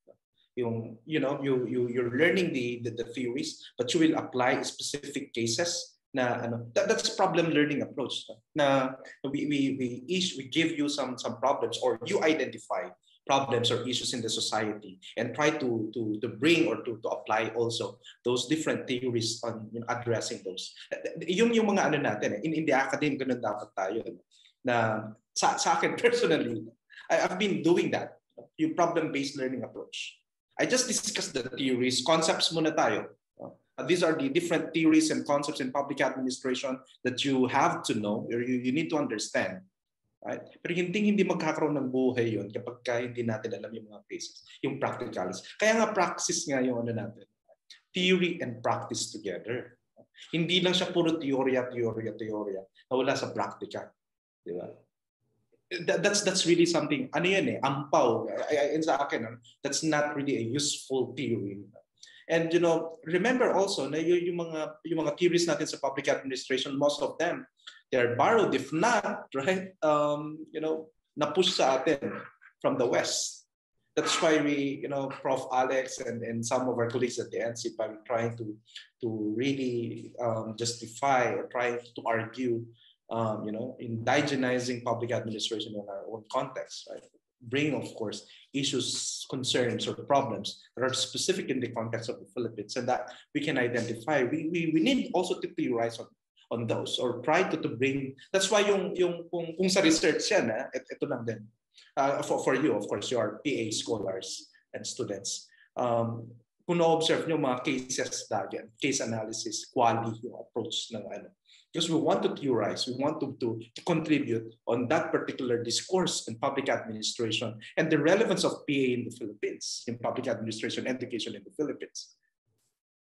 You're learning the theories, but you will apply specific cases na that's problem learning approach. Na we give you some problems, or you identify problems or issues in the society and try to bring or to apply also those different theories on addressing those. Yung mga natin in the academic ganun dapat tayo na sa akin personally, I've been doing that, yung problem-based learning approach. I just discussed the theories, concepts muna tayo. These are the different theories and concepts in public administration that you have to know or you need to understand. Right? Pero hindi magkakaroon ng buhay yun kapag hindi natin alam yung mga cases, yung practicals. Kaya nga practice nga yung natin. Theory and practice together. Hindi lang siya puro teorya na wala sa practical. Di ba? That's really something, ampaw. Sa akin, that's not really a useful theory. And remember also na yung mga theories natin sa public administration, most of them, they're borrowed, if not, right, na-push sa atin from the West. That's why we, Prof. Alex and some of our colleagues at the NC are trying to really justify or trying to argue, indigenizing public administration in our own context, right? Bring, of course, issues, concerns, or problems that are specific in the context of the Philippines and that we can identify. We need also to theorize on those or try to bring. That's why kung sa research yan, ito lang din. For you, of course, you are PA scholars and students. Kung na-observe nyo mga cases lagi, case analysis, quality yung approach ng because we want to theorize, we want to contribute on that particular discourse in public administration and the relevance of PA in the Philippines, in public administration education in the Philippines.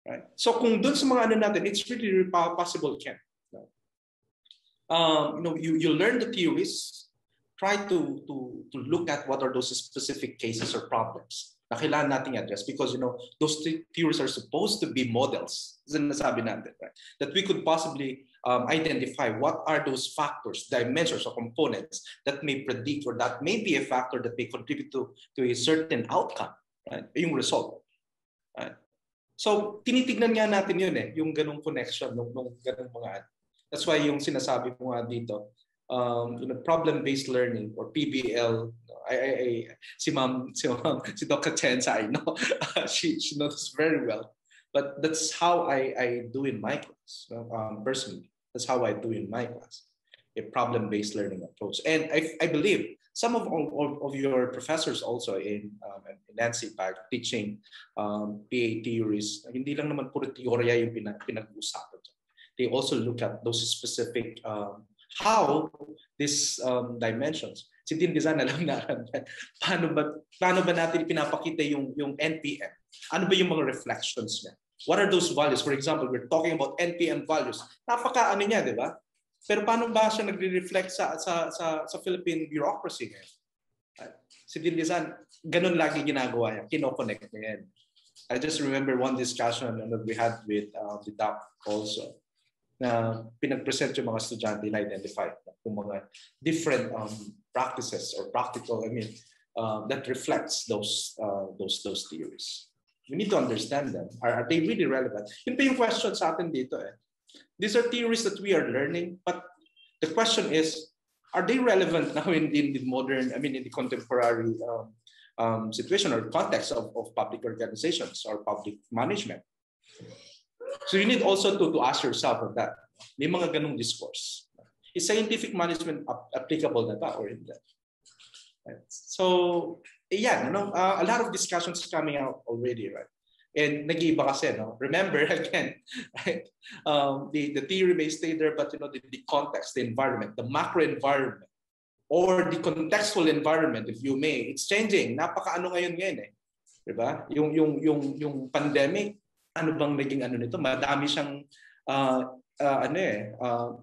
Right? So kung dun sa mga natin, it's really possible, Ken. You learn the theories, try to look at what are those specific cases or problems na kailangan nating address because those theories are supposed to be models, sinasabi natin, right? That we could possibly identify what are those factors, dimensions, or components that may predict or that may be a factor that may contribute to a certain outcome, right? Yung result. Right? So, tinitignan nga natin yun yung ganung connection, nung ganung mga. That's why yung sinasabi mo nga dito, problem-based learning or PBL, si Dr. Chensa, I know, she knows very well. But that's how I do in my class, personally. That's how I do in my class, a problem-based learning approach. And I believe some of your professors also in NCPAG teaching PA theories, hindi lang naman puro teorya yung pinag-uusapan. They also look at those specific, how these dimensions. Si Dean Dizan alam na paano ba natin pinapakita yung NPM? Ano ba yung mga reflections niya? What are those values? For example, we're talking about NPM values. Napaka-ano niya, di ba? Pero paano ba siya nagre-reflect sa Philippine bureaucracy ngayon? Si Dean Dizan, ganun lagi ginagawa niya. Kinoconnect niya yan. I just remember one discussion that we had with the doc also, na pinag-present yung mga estudyante na identify yung mga different practices or practical, that reflects those theories. We need to understand them. Are they really relevant? Yun pa yung question sa atin dito eh. These are theories that we are learning, but the question is, are they relevant now in the modern, in the contemporary situation or context of public organizations or public management? So you need also to ask yourself of that. May mga ganong discourse. Is scientific management applicable na ba or hindi? Right. So, yeah, a lot of discussions coming out already, right? And nag-iiba kasi, no? Remember, again, right? The theory may stay there, but the context, the environment, the macro environment, or the contextual environment, if you may, it's changing. Napaka-ano ngayon eh. Diba? Yung pandemic, ano bang naging nito? Madami siyang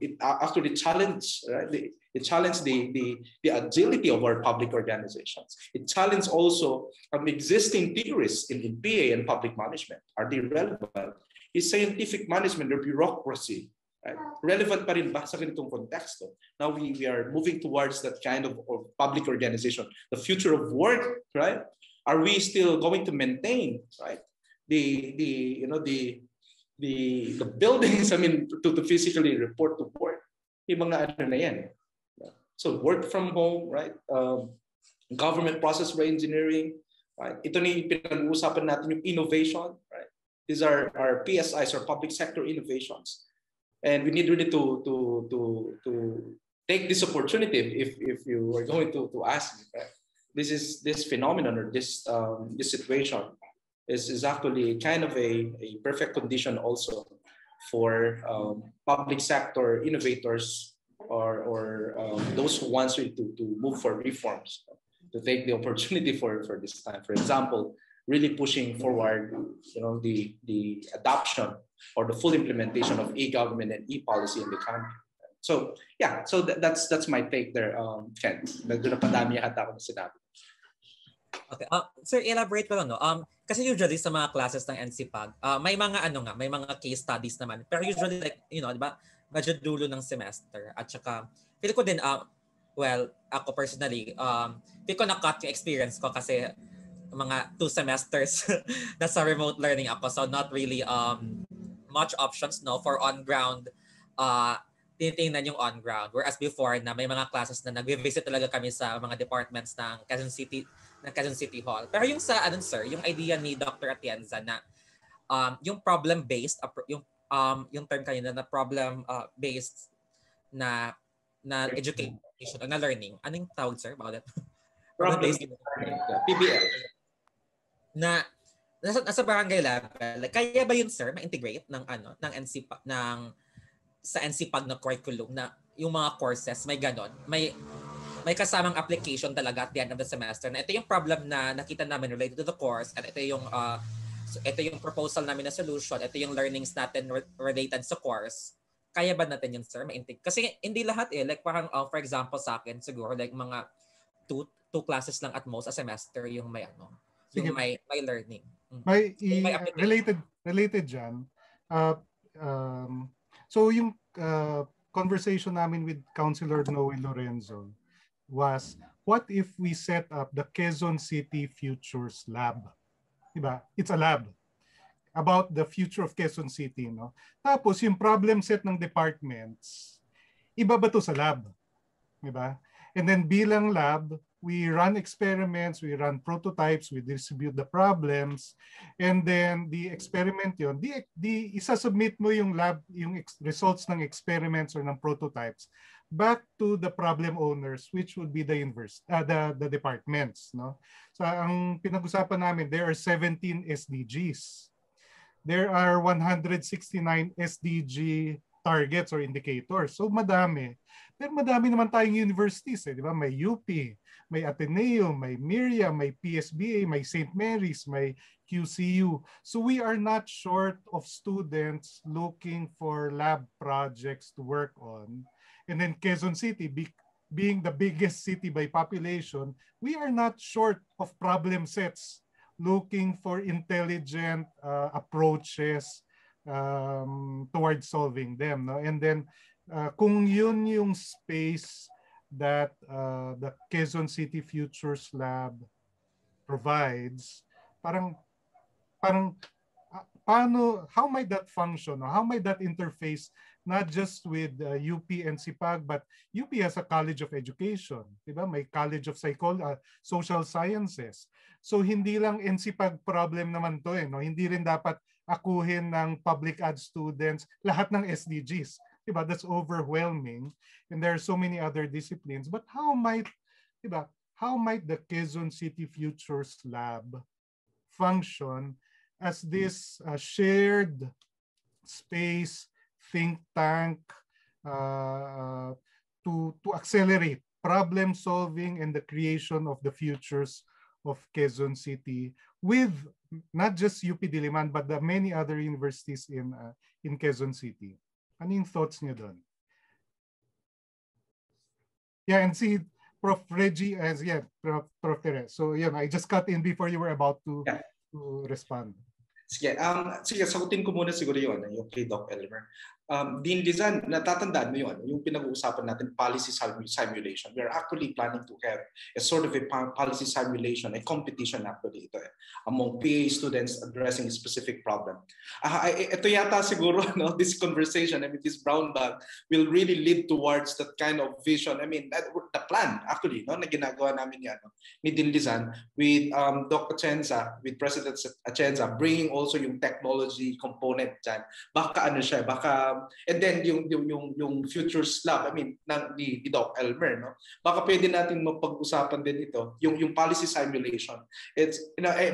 it actually challenged, right? It challenged the agility of our public organizations. It challenged also existing theories in PA and public management. Are they relevant? Is scientific management or bureaucracy, right, relevant pa rin ba sa ganitong konteksto? Now we are moving towards that kind of public organization. The future of work, right? Are we still going to maintain, right, the buildings, to physically report to work? Yung mga ano na yan. So work from home, right? Government process reengineering, right? Ito na yung pinag-uusapan natin, yung innovation, right? These are our PSIs, or public sector innovations. And we need really to take this opportunity if you are going to ask me, right? This phenomenon or this situation is actually kind of a perfect condition also for public sector innovators or those who want to move for reforms, to take the opportunity for this time. For example, really pushing forward, the adoption or the full implementation of e-government and e-policy in the country. So yeah, so that's my take there, Ken. Medyo napadami yata ako na sinabi. Okay. Sir, elaborate ko lang, no? Kasi usually sa mga classes ng NCPAG, may mga case studies naman. Pero usually, like, di ba, medyo dulo ng semester. At saka, feel ko din, ako personally, feel ko na-cut yung experience ko kasi mga 2 semesters nasa remote learning ako. So not really much options, no, for on-ground, tinitingnan yung on-ground. Whereas before na may mga classes na nag-visit talaga kami sa mga departments ng Quezon City Hall. Pero yung sa sir, yung idea ni Dr. Atienza na yung problem-based, yung term kanina na problem-based na education o na learning. Anong tawag, sir, about it? Problem-based PBL. Na nasa barangay level. Kaya ba yun, sir, ma-integrate ng NCPAG sa NCPAG na curriculum na yung mga courses may ganon, may kasamang application talaga at the end of the semester na ito yung problem na nakita namin related to the course at ito yung proposal namin na solution, ito yung learnings natin related sa course. Kaya ba natin yun, sir? Kasi hindi lahat like parang for example sa akin siguro like mga two classes lang at most a semester yung may yung may learning. May related dyan. So yung conversation namin with Councilor Noe Lorenzo was, what if we set up the Quezon City Futures Lab? Diba? It's a lab about the future of Quezon City. No? Tapos yung problem set ng departments, iba ba to sa lab? Diba? And then bilang lab, we run experiments, we run prototypes, we distribute the problems, and then the experiment yun, isa-submit mo yung lab, yung results ng experiments or ng prototypes back to the problem owners, which would be the departments. No? So ang pinag-usapan namin, there are 17 SDGs. There are 169 SDG targets or indicators. So madami. Pero madami naman tayong universities, di ba? May UP, may Ateneo, may Miriam, may PSBA, may St. Mary's, may QCU. So we are not short of students looking for lab projects to work on. And then Quezon City, being the biggest city by population, we are not short of problem sets looking for intelligent approaches towards solving them. No? And then kung yun yung space that the Quezon City Futures Lab provides, how might that function? How might that interface not just with UP and CPAG, but UP has a College of Education, diba? May College of Social Sciences. So hindi lang NCPAG problem naman to no? Hindi rin dapat akuhin ng public ed students lahat ng SDGs. Diba? That's overwhelming, and there are so many other disciplines. But how might the Quezon City Futures Lab function as this shared space, think tank to accelerate problem solving and the creation of the futures of Quezon City with not just UP Diliman but the many other universities in Quezon City? Ano yung thoughts niyo doon? Yeah, and see Prof. Reggie as Prof. Teres. So I just cut in before you were about to respond. Sige, sagutin ko muna siguro yun, yung kay Doc Elmer. Dean Lizan, natatandaan mo yun, yung pinag-uusapan natin, policy simulation. We are actually planning to have a sort of a policy simulation, a competition actually ito among PA students addressing a specific problem. Ito yata siguro, no, this conversation, this brown bag will really lead towards that kind of vision. The plan actually, no, na ginagawa namin yan, no, ni Dean Lizan with Dr. Atienza, with President Atienza, bringing also yung technology component dyan. Baka ano siya, and then yung Futures Lab, ni Doc Elmer, no? Baka pwede natin mapag-usapan din ito, yung policy simulation. It's,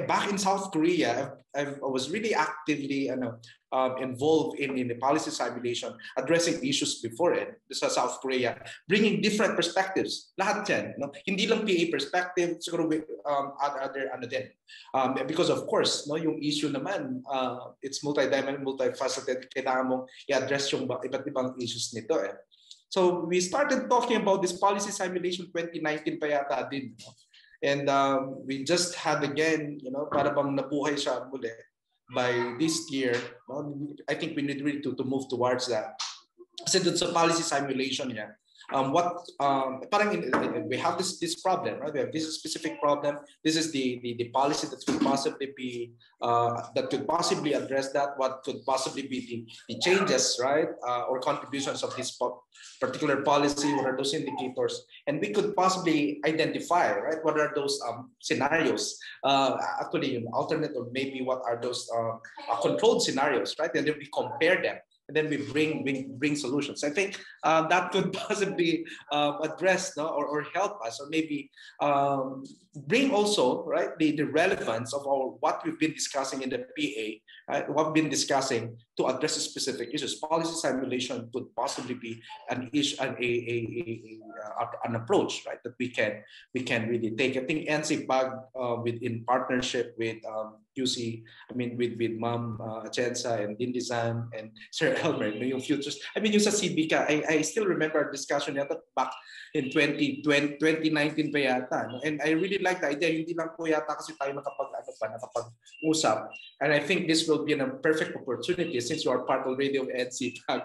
back in South Korea, I was really actively involved in the policy simulation, addressing issues before it sa South Korea, bringing different perspectives. Lahat yan, no? Hindi lang PA perspective, siguro other din. Because of course, no, yung issue naman, it's multi-dimensional, multifaceted, kailangan mong i-address yung iba't ibang issues nito. So we started talking about this policy simulation 2019 pa yata din. No? And we just had again, para bang nabuhay siya muli by this year. No? I think we need really to move towards that. Kasi dun sa policy simulation niya, we have this problem, right? We have this specific problem. This is the policy that could possibly be that could possibly address that. What could possibly be the changes, right, or contributions of this particular policy? What are those indicators? And we could possibly identify, right, what are those scenarios? Actually, alternate, or maybe what are those controlled scenarios, right? And then we compare them. And then we bring solutions. I think that could possibly address, no, or help us, or maybe bring also, right, the relevance of what we've been discussing in the PA, right, what we've been discussing to address specific issues. Policy simulation could possibly be an issue, an approach, right, that we can really take. I think NCPAG in partnership with QC, with Ma'am Atienza and Dean Lizan and Sir Elmer, yung futures. Yung sa CBCA, I still remember our discussion yata back in 2019 pa yata. No? And I really like the idea, hindi lang po yata kasi tayo nakapag-usap. And I think this will will be a perfect opportunity since you are part already of NCTAG,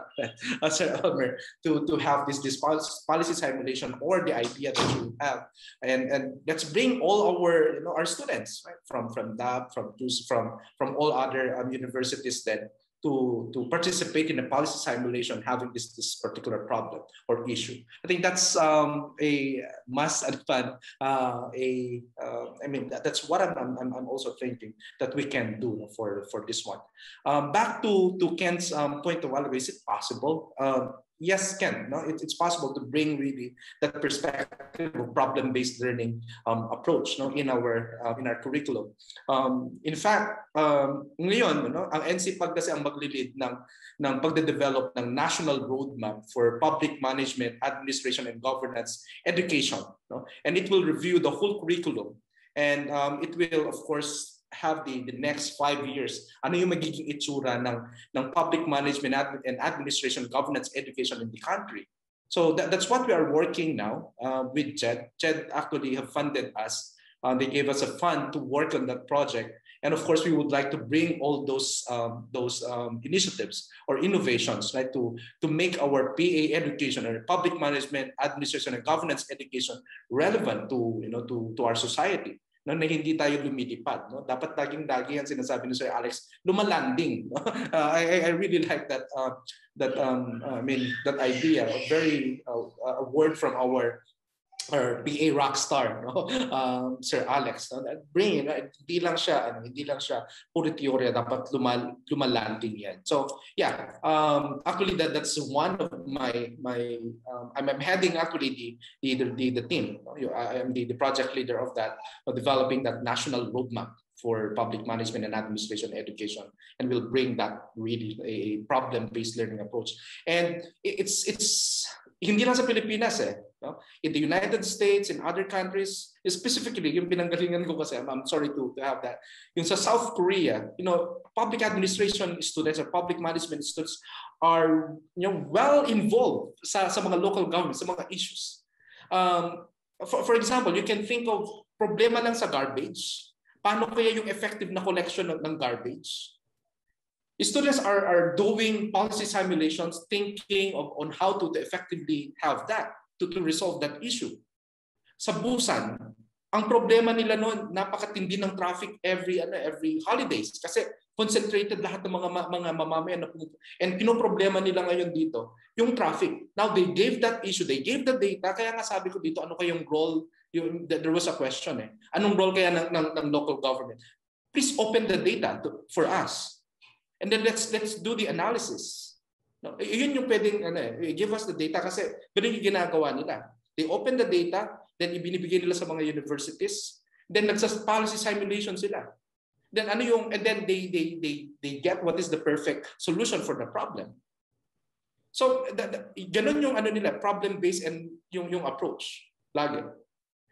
Sir Elmer, to have this policy simulation or the idea that you have, and let's bring all our our students, right, from DAP, from all other universities then to participate in a policy simulation having this particular problem or issue. I think that's a must and fun. I mean that's what I'm also thinking that we can do for this one. Back to Ken's point a while ago, is it possible? Yes, Ken. No, it's possible to bring really that perspective of problem-based learning approach, no, in our curriculum. In fact, ngayon, no, ang NCPAG kasi ang maglilid ng pagde-develop ng national roadmap for public management, administration, and governance education, no, and it will review the whole curriculum, and it will, of course, have the next 5 years. Ano yung magiging itsura ng public management and administration governance education in the country. So that's what we are working now with JED. JED actually have funded us. They gave us a fund to work on that project. And of course, we would like to bring all those initiatives or innovations, right, to make our PA education or public management, administration, and governance education relevant to our society. No, na hindi tayo lumilipad, no? Dapat laging-lagi ang sinasabi ni Sir Alex, lumalanding, no? I really like that I mean that idea, a word from our PA rock star, no? Sir Alex, no? Bring, hindi lang siya puro teorya, dapat lumalanding yan. So yeah, actually that's one of my I'm heading actually the team. I am the project leader of that, of developing that national roadmap for public management and administration education, and we'll bring that really a problem-based learning approach. And it's hindi lang sa Pilipinas no? In the United States, in other countries, specifically, yung pinanggalingan ko kasi, I'm sorry to have that, yung sa South Korea, public administration students or public management students are well involved sa mga local governments, sa mga issues. For example, you can think of problema lang sa garbage. Paano kaya yung effective na collection ng garbage? Students are doing policy simulations, thinking on how to effectively have that, to resolve that issue. Sa Busan, ang problema nila noon, napakatindi ng traffic every holidays kasi concentrated lahat ng mga mamamayan na pumunta. And pinoproblema nila ngayon dito, yung traffic. Now they gave that issue, they gave the data, kaya nga sabi ko dito, ano kayong role, there was a question anong role kaya ng local government? Please open the data for us. And then let's do the analysis. No, yun yung pwedeng give us the data kasi ganun yung ginagawa nila. They open the data, then ibinibigay nila sa mga universities, then nagsa-policy simulation sila. Then and then they get what is the perfect solution for the problem. So ganun yung nila, problem-based and yung approach lagi.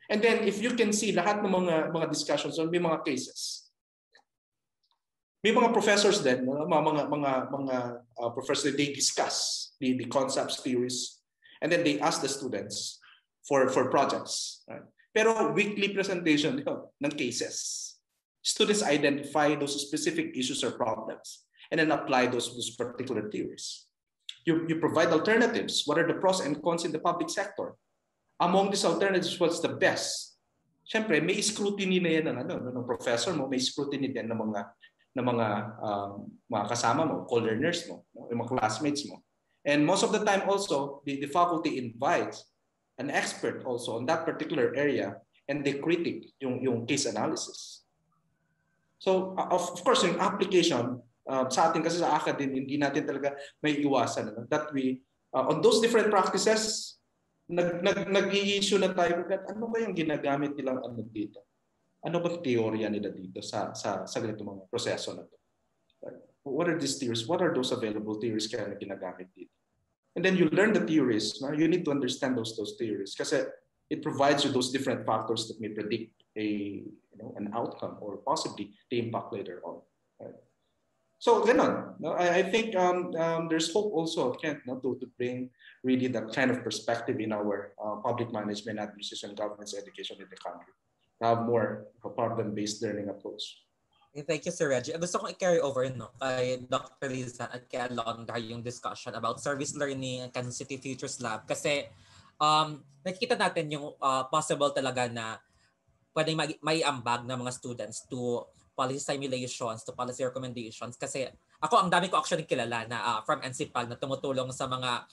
And then if you can see lahat ng mga discussions on may mga cases. May mga professors din, mga professors, they discuss the concepts, theories, and then they ask the students for projects. Right? Pero weekly presentation ng cases. Students identify those specific issues or problems and then apply those particular theories. You provide alternatives. What are the pros and cons in the public sector? Among these alternatives, what's the best? Siyempre, may scrutiny na yan ng professor mo, may scrutiny din ng mga kasama mo, co-learners mo, yung mga classmates mo. And most of the time also, the faculty invites an expert also on that particular area and they critique yung case analysis. So, of course, yung application, sa atin kasi sa academe, hindi natin talaga may iwasan that we, on those different practices, nag-i-issue na tayo, ano kayang ginagamit nilang dito? Ano bang teorya nila dito sa ganito mga proseso na to? What are these theories? What are those available theories kaya na ginagamit dito? And then you learn the theories. No? You need to understand those theories kasi it provides you those different factors that may predict an outcome or possibly the impact later on. Right? So ganon. No? I think there's hope also, Kent, to bring really that kind of perspective in our public management, administration, governance, education in the country. Have more of a problem-based learning approach. Thank you, Sir Reggie. Gusto kong i-carry over kay Dr. Liza at kay Alondra yung discussion about service learning and Quezon City Futures Lab kasi nakikita natin yung possible talaga na pwedeng may ambag ng mga students to policy simulations, to policy recommendations. Kasi ako, ang dami ko actually kilala na from NCPAG na tumutulong sa mga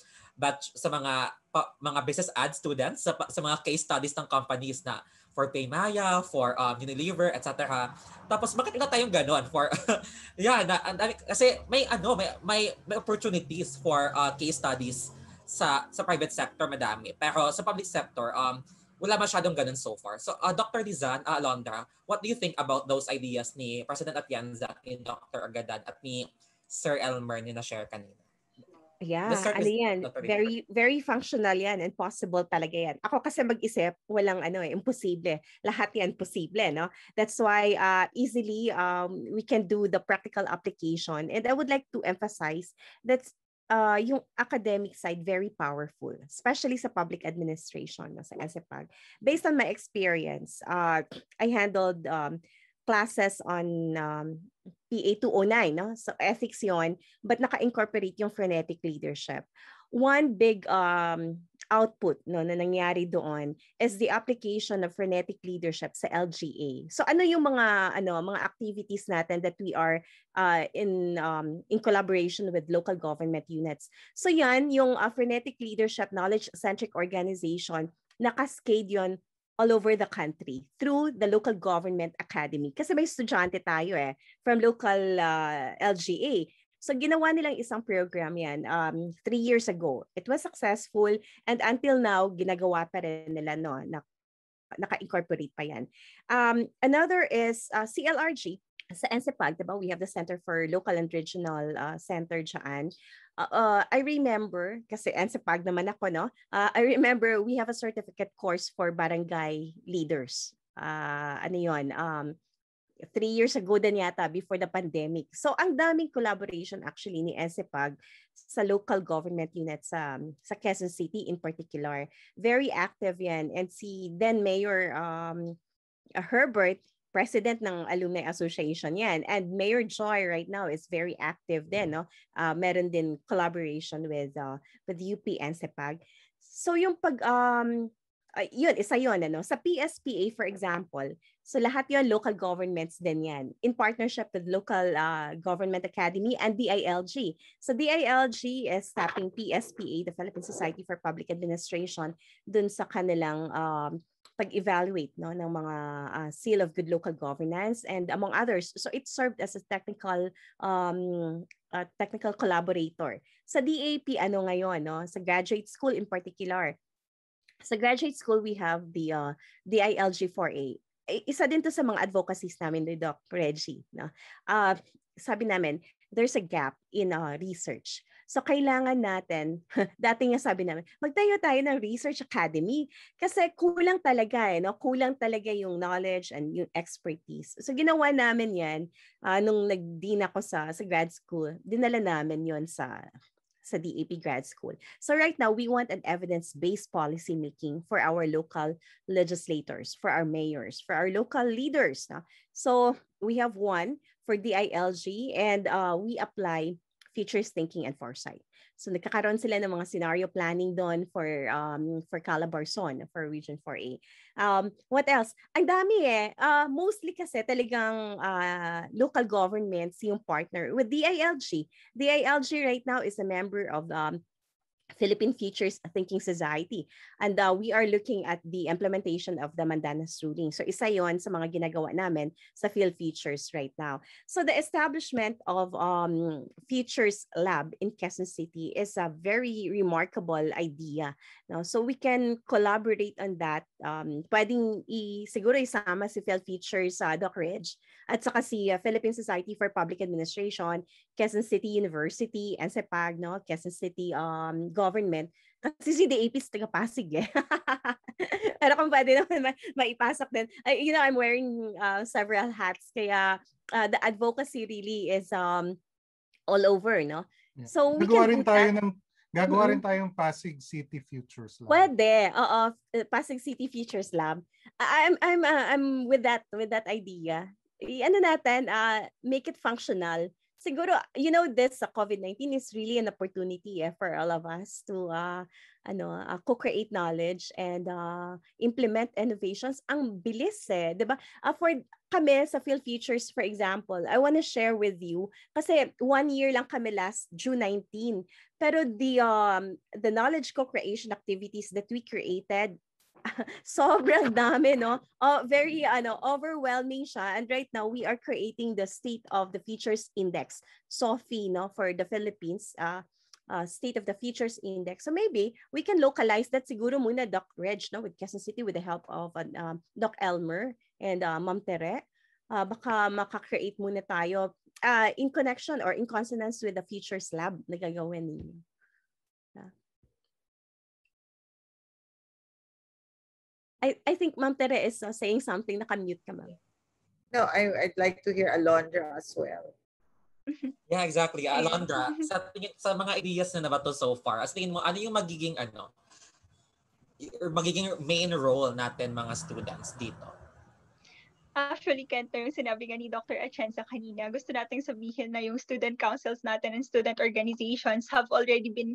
mga business ad students, sa mga case studies ng companies na for Paymaya, for Unilever, etc. Tapos bakit wala tayong ganon for kasi may opportunities for case studies sa private sector madami. Pero sa public sector wala masyadong ganun so far. So, Dr. Lizan, Alondra, what do you think about those ideas ni President Atienza, ni Dr. Agadan, at ni Sir Elmer ni na-share kanina? Yeah, ano yan, very very functional yan and possible talaga yan. Ako kasi mag-isip, walang imposible. Lahat yan posible, no? That's why easily we can do the practical application. And I would like to emphasize that yung academic side very powerful, especially sa public administration, no, sa SEPAG. Based on my experience, I handled classes on PA 209, no? So ethics yon, but naka-incorporate yung frenetic leadership. One big output na nangyari doon is the application of frenetic leadership sa LGA. So ano yung mga activities natin that we are in collaboration with local government units. So yan yung frenetic leadership knowledge-centric organization, naka-cascade yon all over the country through the local government academy. Kasi may estudyante tayo from local LGA. So ginawa nilang isang program yan 3 years ago. It was successful and until now, ginagawa pa rin nila, no? Naka-incorporate pa yan. Another is CLRG. Sa NCPAG, diba, we have the Center for Local and Regional Center dyan. I remember, kasi NCPAG naman ako, no? I remember we have a certificate course for barangay leaders. 3 years ago din yata, before the pandemic. So, ang daming collaboration actually ni NCPAG sa local government units sa Quezon City in particular. Very active yan. And si then Mayor Herbert, president ng Alumni Association yan. And Mayor Joy right now is very active din, no? Meron din collaboration with UP NCPAG. So yung yun, isa yun, ano? Sa PSPA, for example, so lahat yon local governments din yan in partnership with local government academy and DILG. So DILG is tapping PSPA, the Philippine Society for Public Administration, dun sa kanilang pag-evaluate, no, ng mga seal of good local governance and among others. So it served as a technical collaborator. Sa DAP, ngayon, no, sa graduate school in particular, sa graduate school, we have the DILG-4A. Isa din to sa mga advocacies namin ni Doc Reggie. No? Sabi namin, there's a gap in research. So kailangan natin, dati nga sabi namin, magtayo tayo ng research academy kasi kulang talaga no? Kulang talaga yung knowledge and yung expertise. So ginawa namin yan nung nag-dean ako sa grad school. Dinala namin yon sa DAP grad school. So right now, we want an evidence-based policy making for our local legislators, for our mayors, for our local leaders. No? So we have one for DILG and we apply futures thinking and foresight. So nagkakaroon sila ng mga scenario planning doon for Calabarzon, for Region 4A. What else? Ang dami mostly kasi talagang local governments yung partner with DILG. DILG right now is a member of Philippine Futures Thinking Society. And we are looking at the implementation of the Mandanas ruling. So isa yon sa mga ginagawa namin sa Field Futures right now. So the establishment of Futures Lab in Quezon City is a very remarkable idea. No? So we can collaborate on that. Pwedeng siguro isama si Field Futures, Doc Reg, at saka si Philippine Society for Public Administration, Quezon City University, NCPAG, no? Quezon City government. Kasi si DAP is taga Pasig Pero kung pwede naman maipasok din. I'm wearing several hats. Kaya the advocacy really is all over, no? Yeah. So we Gagawa rin tayong Pasig City Futures Lab. Pwede. Oo, Pasig City Futures Lab. I'm with that idea. ano natin, make it functional. Siguro, this COVID-19 is really an opportunity for all of us to co-create knowledge and implement innovations. Ang bilis 'di ba? For kami sa Phil Futures, for example, I want to share with you kasi 1 year lang kami last June 19. Pero the knowledge co-creation activities that we created, sobrang dami, no? Very overwhelming siya. And right now we are creating the State of the Futures Index, SOFI, no, for the Philippines. State of the Futures Index. So maybe we can localize that siguro muna, Doc Reg, no, with Quezon City, with the help of Doc Elmer and Ma'am Tere. Baka makakreate muna tayo in connection or in consonance with the Futures Lab na gagawin ninyo. I think Ma'am Tere is saying something. Naka-mute ka, Ma'am. No, I'd like to hear Alondra as well. Yeah, exactly. Alondra, sa mga ideas na nabato so far, as tingin mo, ano yung magiging main role natin mga students dito? Actually, Kento, yung sinabi nga ni Dr. Atienza kanina, gusto nating sabihin na yung student councils natin and student organizations have already been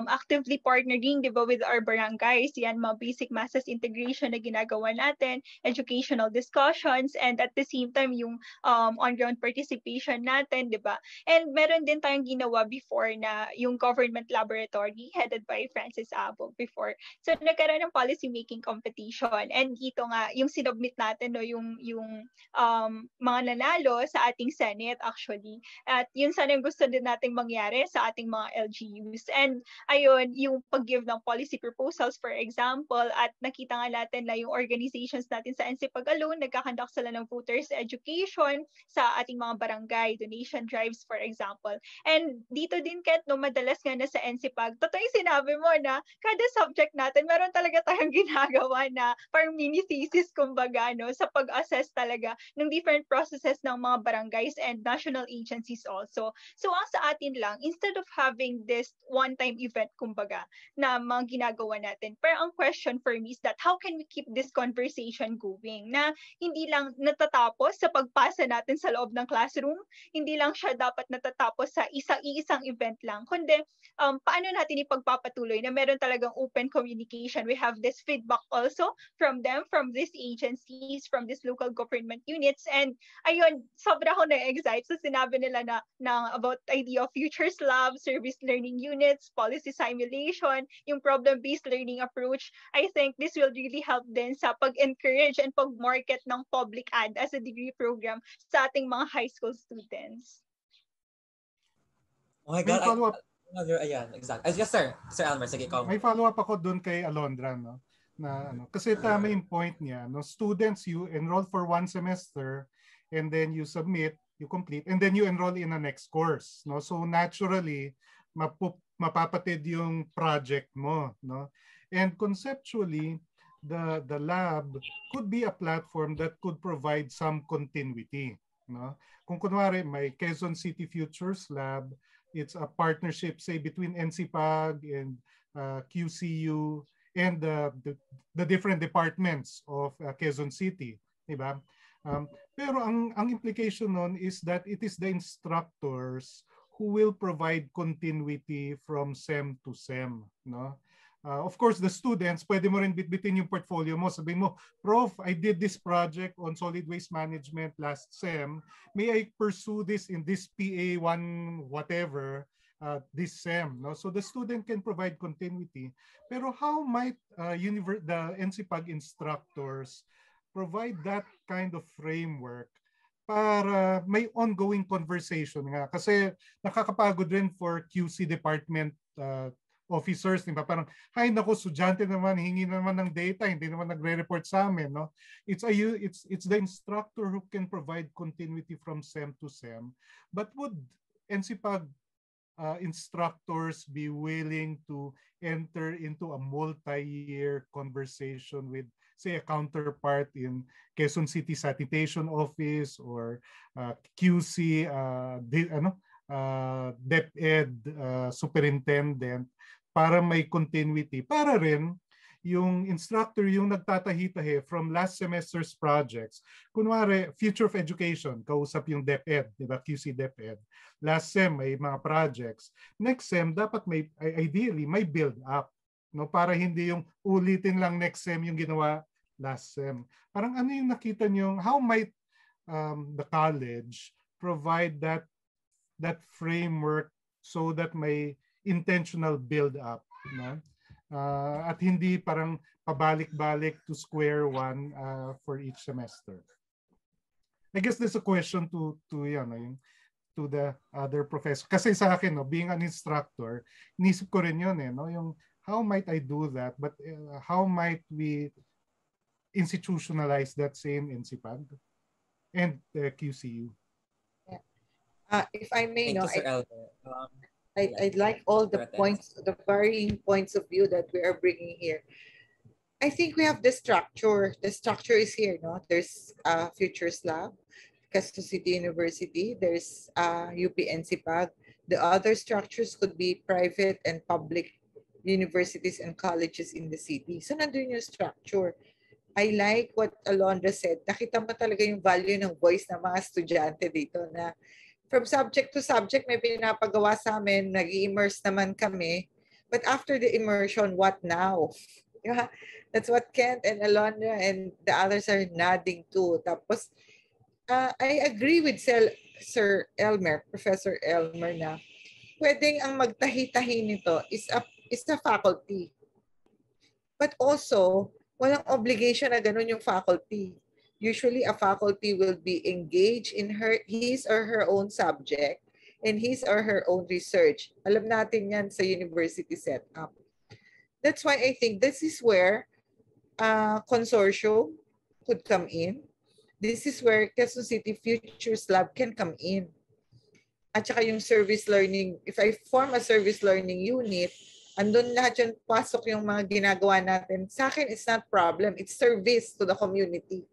actively partnering, di ba, with our barangays. Yan, mga basic masses integration na ginagawa natin, educational discussions, and at the same time, yung on-ground participation natin, di ba? And meron din tayong ginawa before na yung government laboratory headed by Francis Abog before. So, nagkaroon ng policy making competition. And dito nga, yung sinubmit natin, no, yung mga nanalo sa ating Senate actually. At yun sana yung gusto din nating mangyari sa ating mga LGUs. And ayun, yung pag-give ng policy proposals for example, at nakita nga natin na yung organizations natin sa NCPAG alone, nagkakandak sila ng voters education sa ating mga barangay, donation drives for example. And dito din, Kat, no, madalas nga na sa NCPAG, totoo yung sinabi mo na kada subject natin, meron talaga tayong ginagawa na parang mini thesis kumbaga, no, sa pag-assess talaga ng different processes ng mga barangays and national agencies also. So ang sa atin lang, instead of having this one-time event kumbaga na mga ginagawa natin, pero ang question for me is that how can we keep this conversation going na hindi lang natatapos sa pagpasa natin sa loob ng classroom, hindi lang siya dapat natatapos sa isang event lang, kundi paano natin ipagpapatuloy na meron talagang open communication. We have this feedback also from them, from these agencies, from these local government units. And ayun, sobra ako na-excite sa sinabi nila na about idea of futures lab, service learning units, policy simulation, yung problem-based learning approach. I think this will really help din sa pag-encourage and pag-market ng public ad as a degree program sa ating mga high school students. Oh my God. Ayan, exactly. Yes, sir. Sir Elmer, sige, comment. May follow-up ako doon kay Alondra, no? Kasi tama yung point niya, no? Students, you enroll for 1 semester and then you submit, you complete, and then you enroll in a next course, no? So naturally, mapapatid yung project mo, no? And conceptually, the lab could be a platform that could provide some continuity, no? Kung kunwari may Quezon City Futures Lab, it's a partnership, say, between NCPAG and QCU and the different departments of Quezon City, diba? Pero ang implication nun is that it is the instructors who will provide continuity from SEM to SEM, no? Of course, the students, pwede mo rin bitbitin yung portfolio mo. Sabihin mo, Prof, I did this project on solid waste management last SEM. May I pursue this in this PA1 whatever this SEM? No? So the student can provide continuity. Pero how might the NCPAG instructors provide that kind of framework para may ongoing conversation nga? Kasi nakakapagod rin for QC department officers, diba? Parang, hay nako, estudyante naman, hingi naman ng data, hindi naman nagre-report sa amin, no? It's the instructor who can provide continuity from SEM to SEM. But would NCPAG instructors be willing to enter into a multi-year conversation with, say, a counterpart in Quezon City Sanitation Office or QC, DepEd superintendent, para may continuity, para rin yung instructor yung nagtatahi-tahi from last semester's projects. Kunwari, Future of Education, kausap yung DepEd, di ba? QC DepEd. Last sem may mga projects. Next sem dapat may ideally may build up, no, para hindi yung ulitin lang next sem yung ginawa last sem. Parang ano yung nakita niyo, how might the college provide that framework so that may intentional build up, no? At hindi parang pabalik-balik to square one for each semester. I guess there's a question to yan, to the other professor. Kasi sa akin, no, being an instructor, inisip ko rin yun, no, yung how might I do that, but how might we institutionalize that same NCPAG and QCU? If I may, Thank no, you, Sir Elmer. I'd like all the points, the varying points of view that we are bringing here. I think we have the structure. The structure is here, no? There's Futures Lab, Quezon City University. There's UP NCPAG. The other structures could be private and public universities and colleges in the city. So nandun yung structure. I like what Alondra said. Nakita mo talaga yung value ng voice ng mga estudyante dito na from subject to subject, may pinapagawa sa amin, nag-immerse naman kami. But after the immersion, what now? Yeah, that's what Kent and Alondra and the others are nodding to. Tapos, I agree with Sir Elmer, Professor Elmer, na pwedeng ang magtahi-tahi nito is a faculty. But also, walang obligation na ganun yung faculty. Usually, a faculty will be engaged in his or her own subject and his or her own research. Alam natin yan sa university setup. That's why I think this is where consortium could come in. This is where Quezon City Futures Lab can come in. At saka yung service learning, if I form a service learning unit, andun lahat yun, pasok yung mga ginagawa natin. Sa akin, it's not problem. It's service to the community.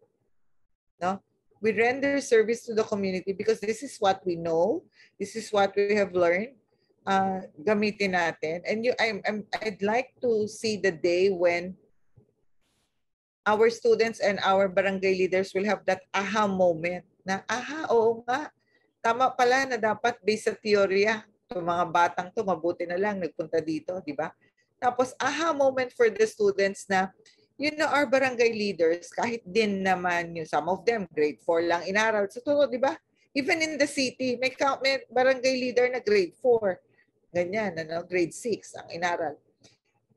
No? We render service to the community because this is what we know. This is what we have learned. Gamitin natin. And I'd like to see the day when our students and our barangay leaders will have that aha moment na, oo nga, tama pala na dapat based sa teorya. Itong mga batang to, mabuti na lang, nagpunta dito, di ba? Tapos aha moment for the students na, our barangay leaders, kahit din naman yung some of them, grade 4 lang inaral. So, di ba? Even in the city, may barangay leader na grade 4. Ganyan, grade 6 ang inaral.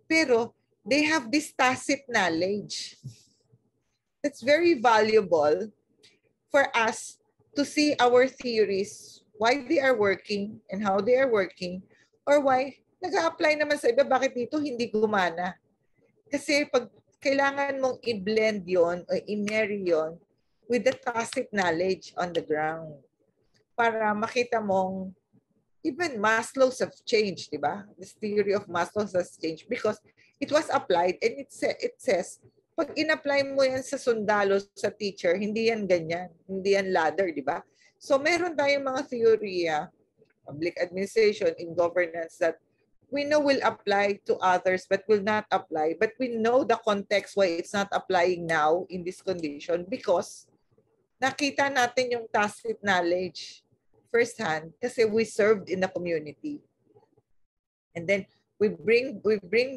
Pero, they have this tacit knowledge. It's very valuable for us to see our theories, why they are working and how they are working, or why nag-a-apply naman sa iba, bakit dito hindi gumana. Kasi pag kailangan mong i-blend yon o i-marry yon with the tacit knowledge on the ground para makita mong even Maslow's have changed, di ba? This theory of Maslow's has changed because it was applied and it says, pag in-apply mo yan sa sundalo, sa teacher, hindi yan ganyan. Hindi yan ladder, di ba? So meron tayong mga theory, public administration, in governance that we know will apply to others but will not apply. But we know the context why it's not applying now in this condition because nakita natin yung tacit knowledge firsthand kasi we served in the community. And then we bring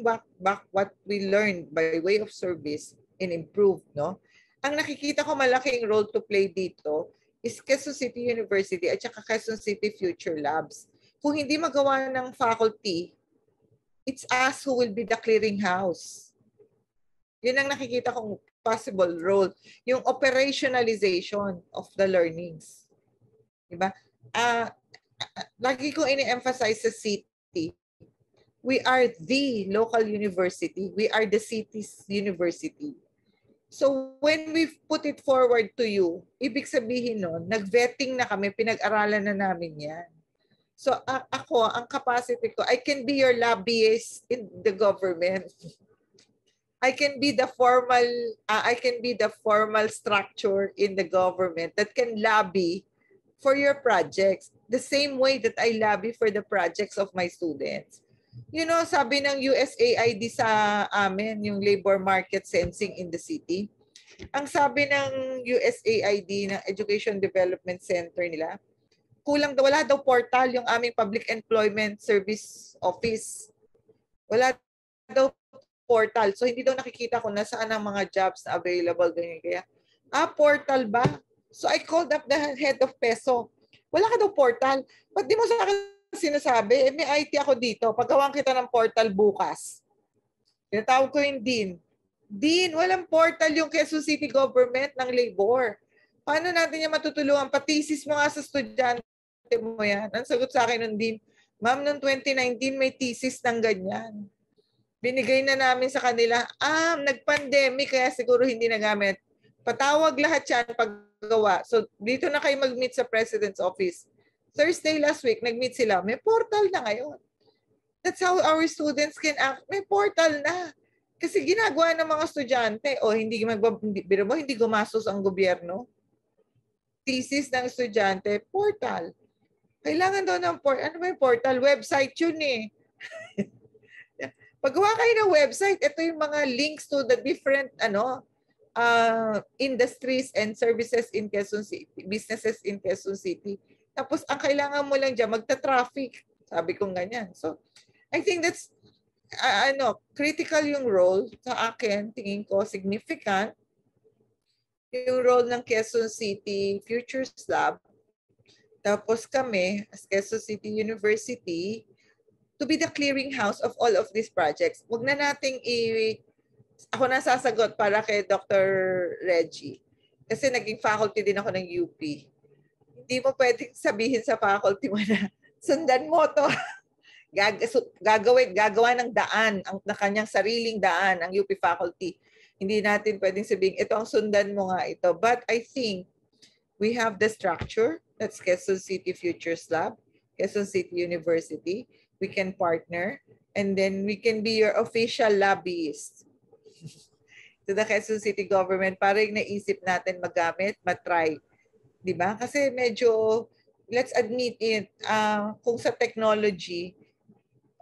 back what we learned by way of service and improve, no? Ang nakikita ko malaking role to play dito is Quezon City University at saka Quezon City Future Labs. Kung hindi magawa ng faculty, it's us who will be the clearinghouse. Yun ang nakikita kong possible role. Yung operationalization of the learnings. Diba? Lagi ko ini-emphasize sa city, we are the local university. We are the city's university. So when we put it forward to you, ibig sabihin nun, nag-vetting na kami, pinag-aralan na namin yan. So ako, ang capacity ko, I can be your lobbyist in the government. I can be the formal structure in the government that can lobby for your projects the same way that I lobby for the projects of my students. Sabi ng USAID sa amin, yung labor market sensing in the city. Ang sabi ng USAID, ng Education Development Center nila, wala daw portal yung aming Public Employment Service Office. Wala daw portal. So hindi daw nakikita kung nasaan ang mga jobs na available. Ganyan. Kaya, portal ba? So I called up the head of PESO. Wala ka daw portal. Ba't di mo sa akin sinasabi? May IT ako dito. Paggawan kita ng portal bukas. Tinatawag ko yung Dean. Dean, walang portal yung Quezon City government ng labor. Paano natin yung matutulungan? Patisis mo nga sa estudyante mo yan. Ang sagot sa akin ng Dean, Ma'am, noong 2019 may thesis ng ganyan. Binigay na namin sa kanila, nag-pandemic kaya siguro hindi nagamit. Patawag lahat yan paggawa. So dito na kayo mag-meet sa President's Office. Thursday last week, nag-meet sila. May portal na ngayon. That's how our students can act. May portal na. Kasi ginagawa ng mga estudyante, hindi gumastos ang gobyerno. Thesis ng estudyante, portal. Kailangan daw ng portal. Ano ba yung portal? Website yun eh. Paggawa kayo ng website, ito yung mga links to the different industries and services in Quezon City, businesses in Quezon City. Tapos ang kailangan mo lang dyan, magta-traffic. Sabi kong ganyan. So, I think that's critical yung role sa akin, tingin ko significant yung role ng Quezon City Futures Lab. Tapos kami, as Quezon City University, to be the clearinghouse of all of these projects. Huwag na nating ako na sasagot para kay Dr. Reggie. Kasi naging faculty din ako ng UP. Hindi mo pwedeng sabihin sa faculty mo na, sundan mo to. Gagawa ng daan, na kanyang sariling daan, ang UP faculty. Hindi natin pwedeng sabihin, ito ang sundan mo nga ito. But I think we have the structure, that's Quezon City Futures Lab, Quezon City University. We can partner, and then we can be your official lobbyist to the Quezon City government para yung naisip natin magamit, matry. Diba? Kasi medyo, let's admit it, kung sa technology,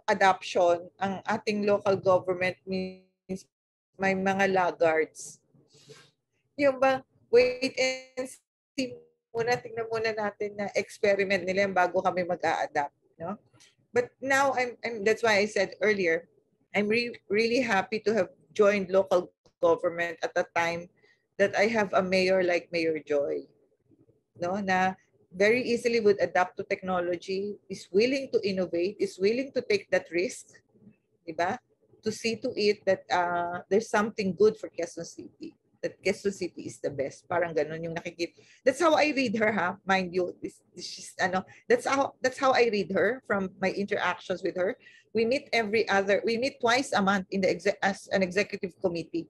adoption, ang ating local government means may mga laggards. Yung ba, wait and see muna, tingnan muna natin na experiment nila bago kami mag-a-adapt. No? But now, that's why I said earlier, I'm really happy to have joined local government at a time that I have a mayor like Mayor Joy. No, na very easily would adapt to technology, is willing to innovate, is willing to take that risk, diba? To see to it that there's something good for Quezon City. That Quezon City is the best. Parang ganun yung nakikita. That's how I read her, ha? Mind you, that's how I read her from my interactions with her. We meet twice a month in as an executive committee.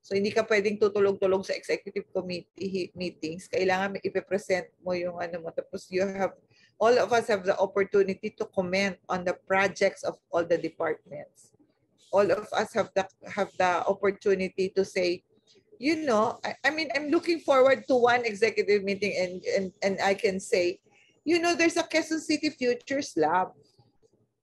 So hindi ka pwedeng tutulog-tulog sa executive committee meetings. Kailangan ipe-present mo yung mo. Tapos all of us have the opportunity to comment on the projects of all the departments. All of us have the opportunity to say, I'm looking forward to one executive meeting and I can say, there's a Quezon City Futures Lab.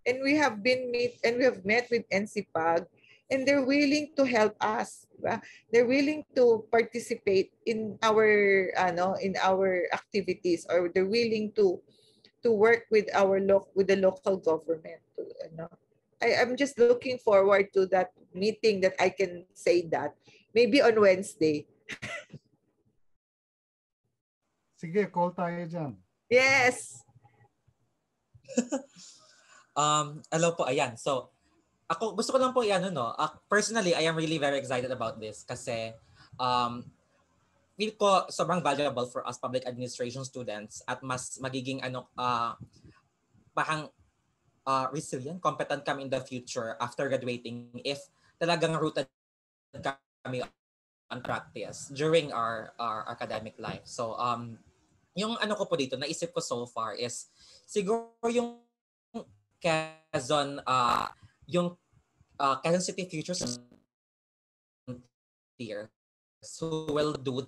And we have met with NCPAG, and they're willing to help us. Diba? They're willing to participate in our activities, or they're willing to work with the local government. I'm just looking forward to that meeting that I can say that. Maybe on Wednesday. Sige, call tayo dyan. Yes. Hello po, ayan. So, ako, gusto ko lang po personally, I am really very excited about this kasi feel ko sobrang valuable for us public administration students at mas magiging resilient, competent kami in the future after graduating if talagang rooted kami on practice during our academic life. So, yung ko po dito, naisip ko so far is siguro yung Quezon, Quezon City Futures here who will do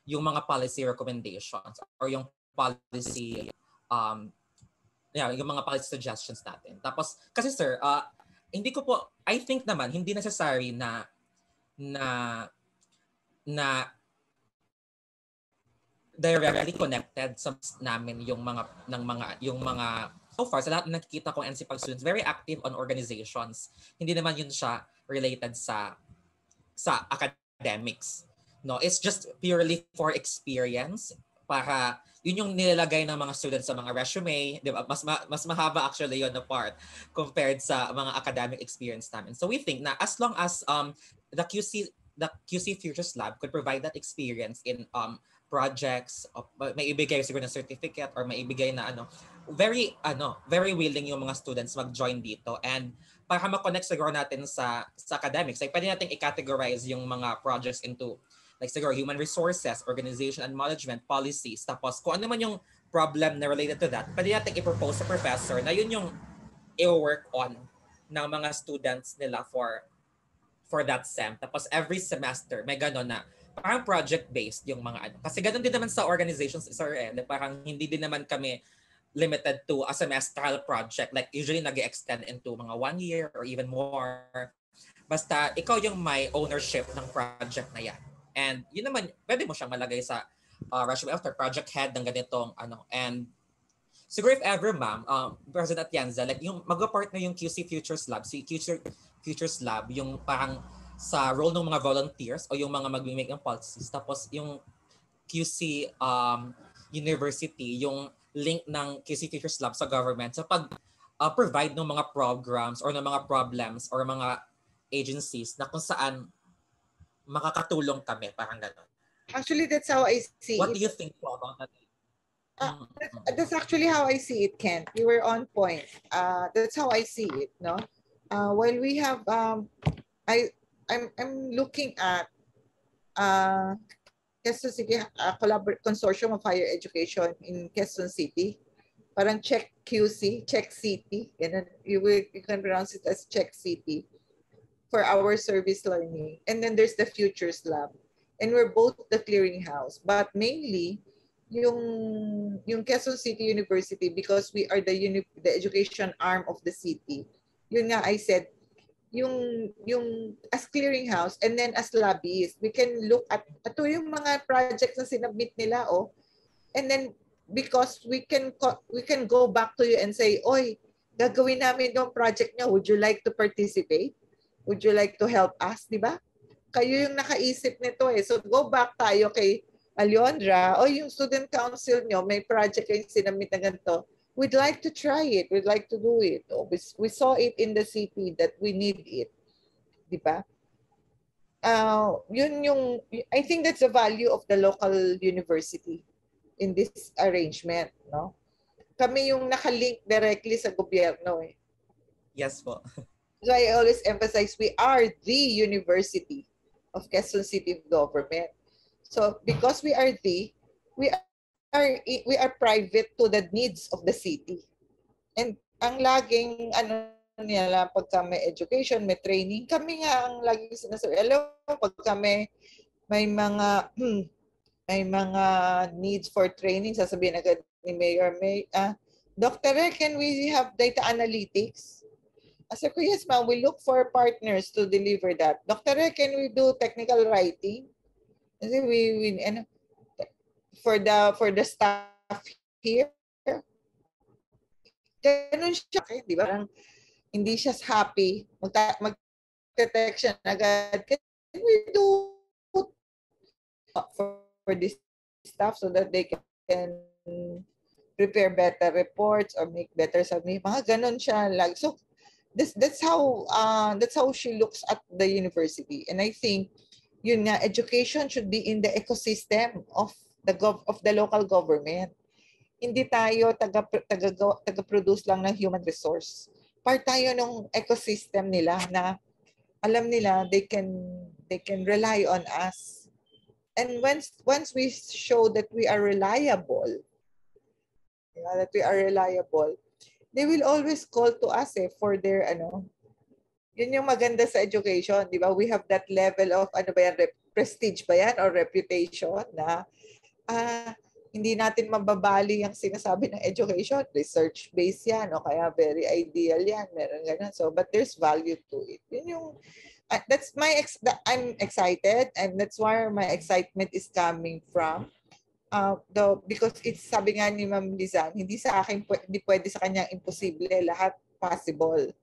yung mga policy recommendations or yung policy yung mga policy suggestions natin. Tapos, kasi sir, hindi ko po, I think naman, hindi necessary na directly connected sa namin yung mga so far sa lahat na nakikita kong NCPAG students very active on organizations. Hindi naman yun siya related sa academics. No, it's just purely for experience para yun yung nilalagay ng mga students sa mga resume, di ba? Mas mahaba actually yun na part compared sa mga academic experience namin. So we think na as long as the QC Futures Lab could provide that experience in projects, may ibigay siguro na certificate or may ibigay na very willing yung mga students mag-join dito. And para ma-connect siguro natin sa academics, like pwede natin i-categorize yung mga projects into like siguro human resources, organization and management, policies. Tapos kung ano man yung problem na related to that, pwede natin i-propose sa professor na yun yung i-work on ng mga students nila for that SEM. Tapos every semester, may gano'n na parang project-based yung mga Kasi gano'n din naman sa organizations, sir, parang hindi din naman kami limited to a semestral project. Like usually nag-extend into mga 1 year or even more. Basta ikaw yung may ownership ng project na yan. And yun naman, pwede mo siyang malagay sa resume after project head ng ganitong And siguro if ever, ma'am, President Atienza, like yung mag-partner yung QC Futures Lab, si Futures Lab, yung parang sa role ng mga volunteers o yung mga mag-make ng policies. Tapos yung QC University, yung link ng QC Futures Lab sa government sa pag-provide ng mga programs or ng mga problems or mga agencies na kung saan makakatulong kami, parang gano'n. Actually, that's how I see What it. do you think po about that? That's actually how I see it, Ken. You were on point. That's how I see it, no? While we have, I'm looking at Quezon City Consortium of Higher Education in Quezon City. Parang Check QC, Check City. You can pronounce it as Check City for our service learning. And then there's the Futures Lab. And we're both the clearinghouse. But mainly, yung Quezon City University, because we are the education arm of the city. Yun nga, I said, yung as clearinghouse and then as lobbyist, we can look at ito yung mga projects na sinubmit nila, and then because we can go back to you and say, oy, gagawin namin yung project nyo, would you like to participate? Would you like to help us, di ba? Kayo yung nakaisip nito So go back tayo kay Alondra, yung student council nyo, may project kayong sinubmit na ganito. We'd like to try it. We'd like to do it. We saw it in the city that we need it. Di ba? I think that's the value of the local university in this arrangement, no? Kami yung nakalink directly sa gobyerno Yes po. So I always emphasize we are the University of Quezon City Government. So because we are we are private to the needs of the city. And ang laging nila pagka may education, may training, kami nga ang laging sinasabi. Alam mo, pagka may mga needs for training, sasabihin agad ni Mayor May, Dr. can we have data analytics? I said, yes ma'am, we look for partners to deliver that. Dr. can we do technical writing? Kasi and for the staff here, ganun siya, di ba? Parang hindi siya happy, mag-text siya agad, can we do for this staff so that they can prepare better reports or make better submission. Mga ganun siya. So that's how she looks at the university. And I think yun nga, education should be in the ecosystem of the local government. Hindi tayo taga-produce lang ng human resource. Part tayo ng ecosystem nila na alam nila they can rely on us. And once we show that we are reliable, they will always call to us for their Yun yung maganda sa education, di ba? We have that level of prestige ba yan or reputation na Hindi natin mababali ang sinasabi ng education. Research-based yan o kaya very ideal yan. Meron ganun. So, but there's value to it. Yun yung, that's I'm excited and that's where my excitement is coming from. Because it's, sabi nga ni Ma'am Lizan, hindi sa akin, hindi pwede sa kanya imposible. Lahat possible.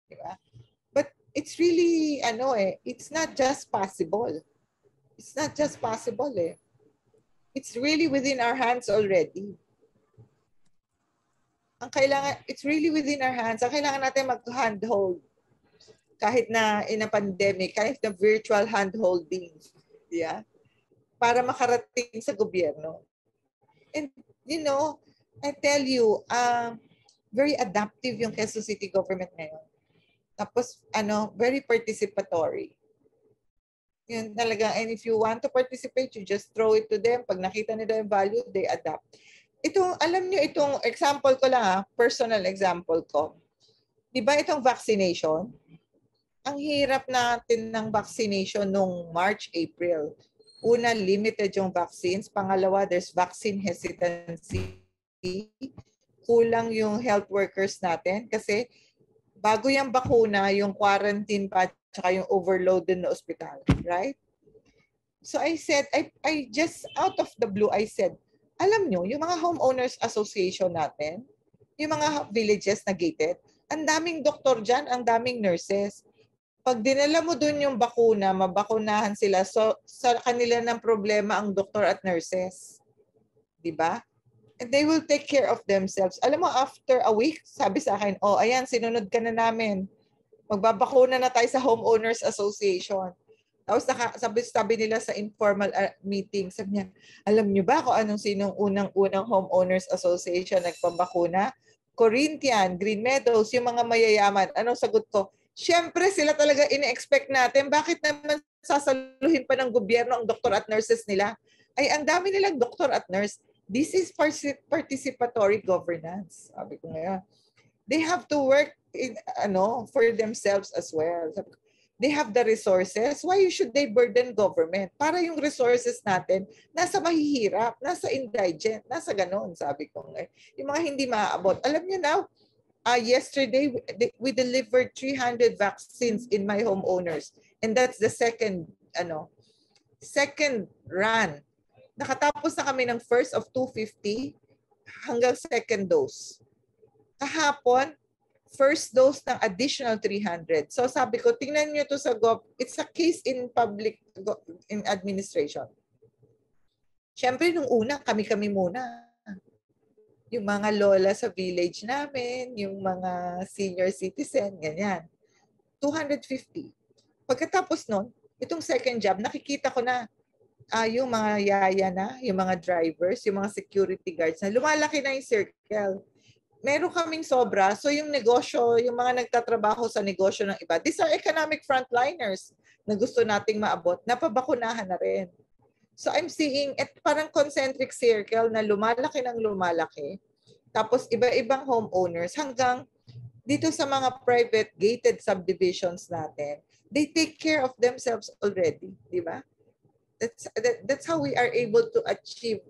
Diba? But it's really, it's not just possible. It's not just possible It's really within our hands already. Ang kailangan, it's really within our hands. Ang kailangan natin mag-handhold. Kahit na in a pandemic, kahit na virtual handholding. Yeah? Para makarating sa gobyerno. And, I tell you, very adaptive yung Quezon City government ngayon. Tapos, very participatory. Yun talaga. And if you want to participate, you just throw it to them. Pag nakita nila yung value, they adapt. Alam nyo, itong example ko lang personal example ko. Di ba itong vaccination? Ang hirap natin ng vaccination nung March, April. Una, limited yung vaccines. Pangalawa, there's vaccine hesitancy. Kulang yung health workers natin kasi bago yung bakuna, yung quarantine pa, tsaka yung overloaded na ospital, right? So I said, I just out of the blue, I said, alam nyo, yung mga homeowners association natin, yung mga villages na gated, ang daming doktor dyan, ang daming nurses. Pag dinala mo dun yung bakuna, mabakunahan sila, so sa kanila ng problema ang doktor at nurses. Diba? And they will take care of themselves. Alam mo, after a week, sabi sa akin, ayan, sinunod ka na namin. Magbabakuna na tayo sa Homeowners Association. Tapos sabi nila sa informal meeting, sabi niya, alam niyo ba kung sinong unang-unang Homeowners Association nagpabakuna? Corinthian, Green Meadows, yung mga mayayaman. Anong sagot ko? Siyempre, sila talaga ine-expect natin. Bakit naman sasaluhin pa ng gobyerno ang doktor at nurses nila? Ay, ang dami nilang doktor at nurse. This is participatory governance. Sabi ko ngayon. They have to work for themselves as well. They have the resources. Why should they burden government? Para yung resources natin nasa mahihirap, nasa indigent, nasa ganon, sabi ko. Yung mga hindi maaabot. Alam niyo now, yesterday we delivered 300 vaccines in my homeowners. And that's the second run. Nakatapos na kami ng first of 250 hanggang second dose. Kahapon, first dose ng additional 300. So sabi ko, tingnan nyo to sa it's a case in public in administration. Siyempre, nung una, kami-kami muna. Yung mga lola sa village namin, yung mga senior citizen, ganyan. 250. Pagkatapos nun, itong second job, nakikita ko na yung mga yaya na, yung mga drivers, yung mga security guards na lumalaki na yung circle. Meron kaming sobra. So yung negosyo, yung mga nagtatrabaho sa negosyo ng iba, these are economic frontliners na gusto nating maabot, napabakunahan na rin. So I'm seeing parang concentric circle na lumalaki ng lumalaki. Tapos iba-ibang homeowners hanggang dito sa mga private gated subdivisions natin, they take care of themselves already, di ba? That's how we are able to achieve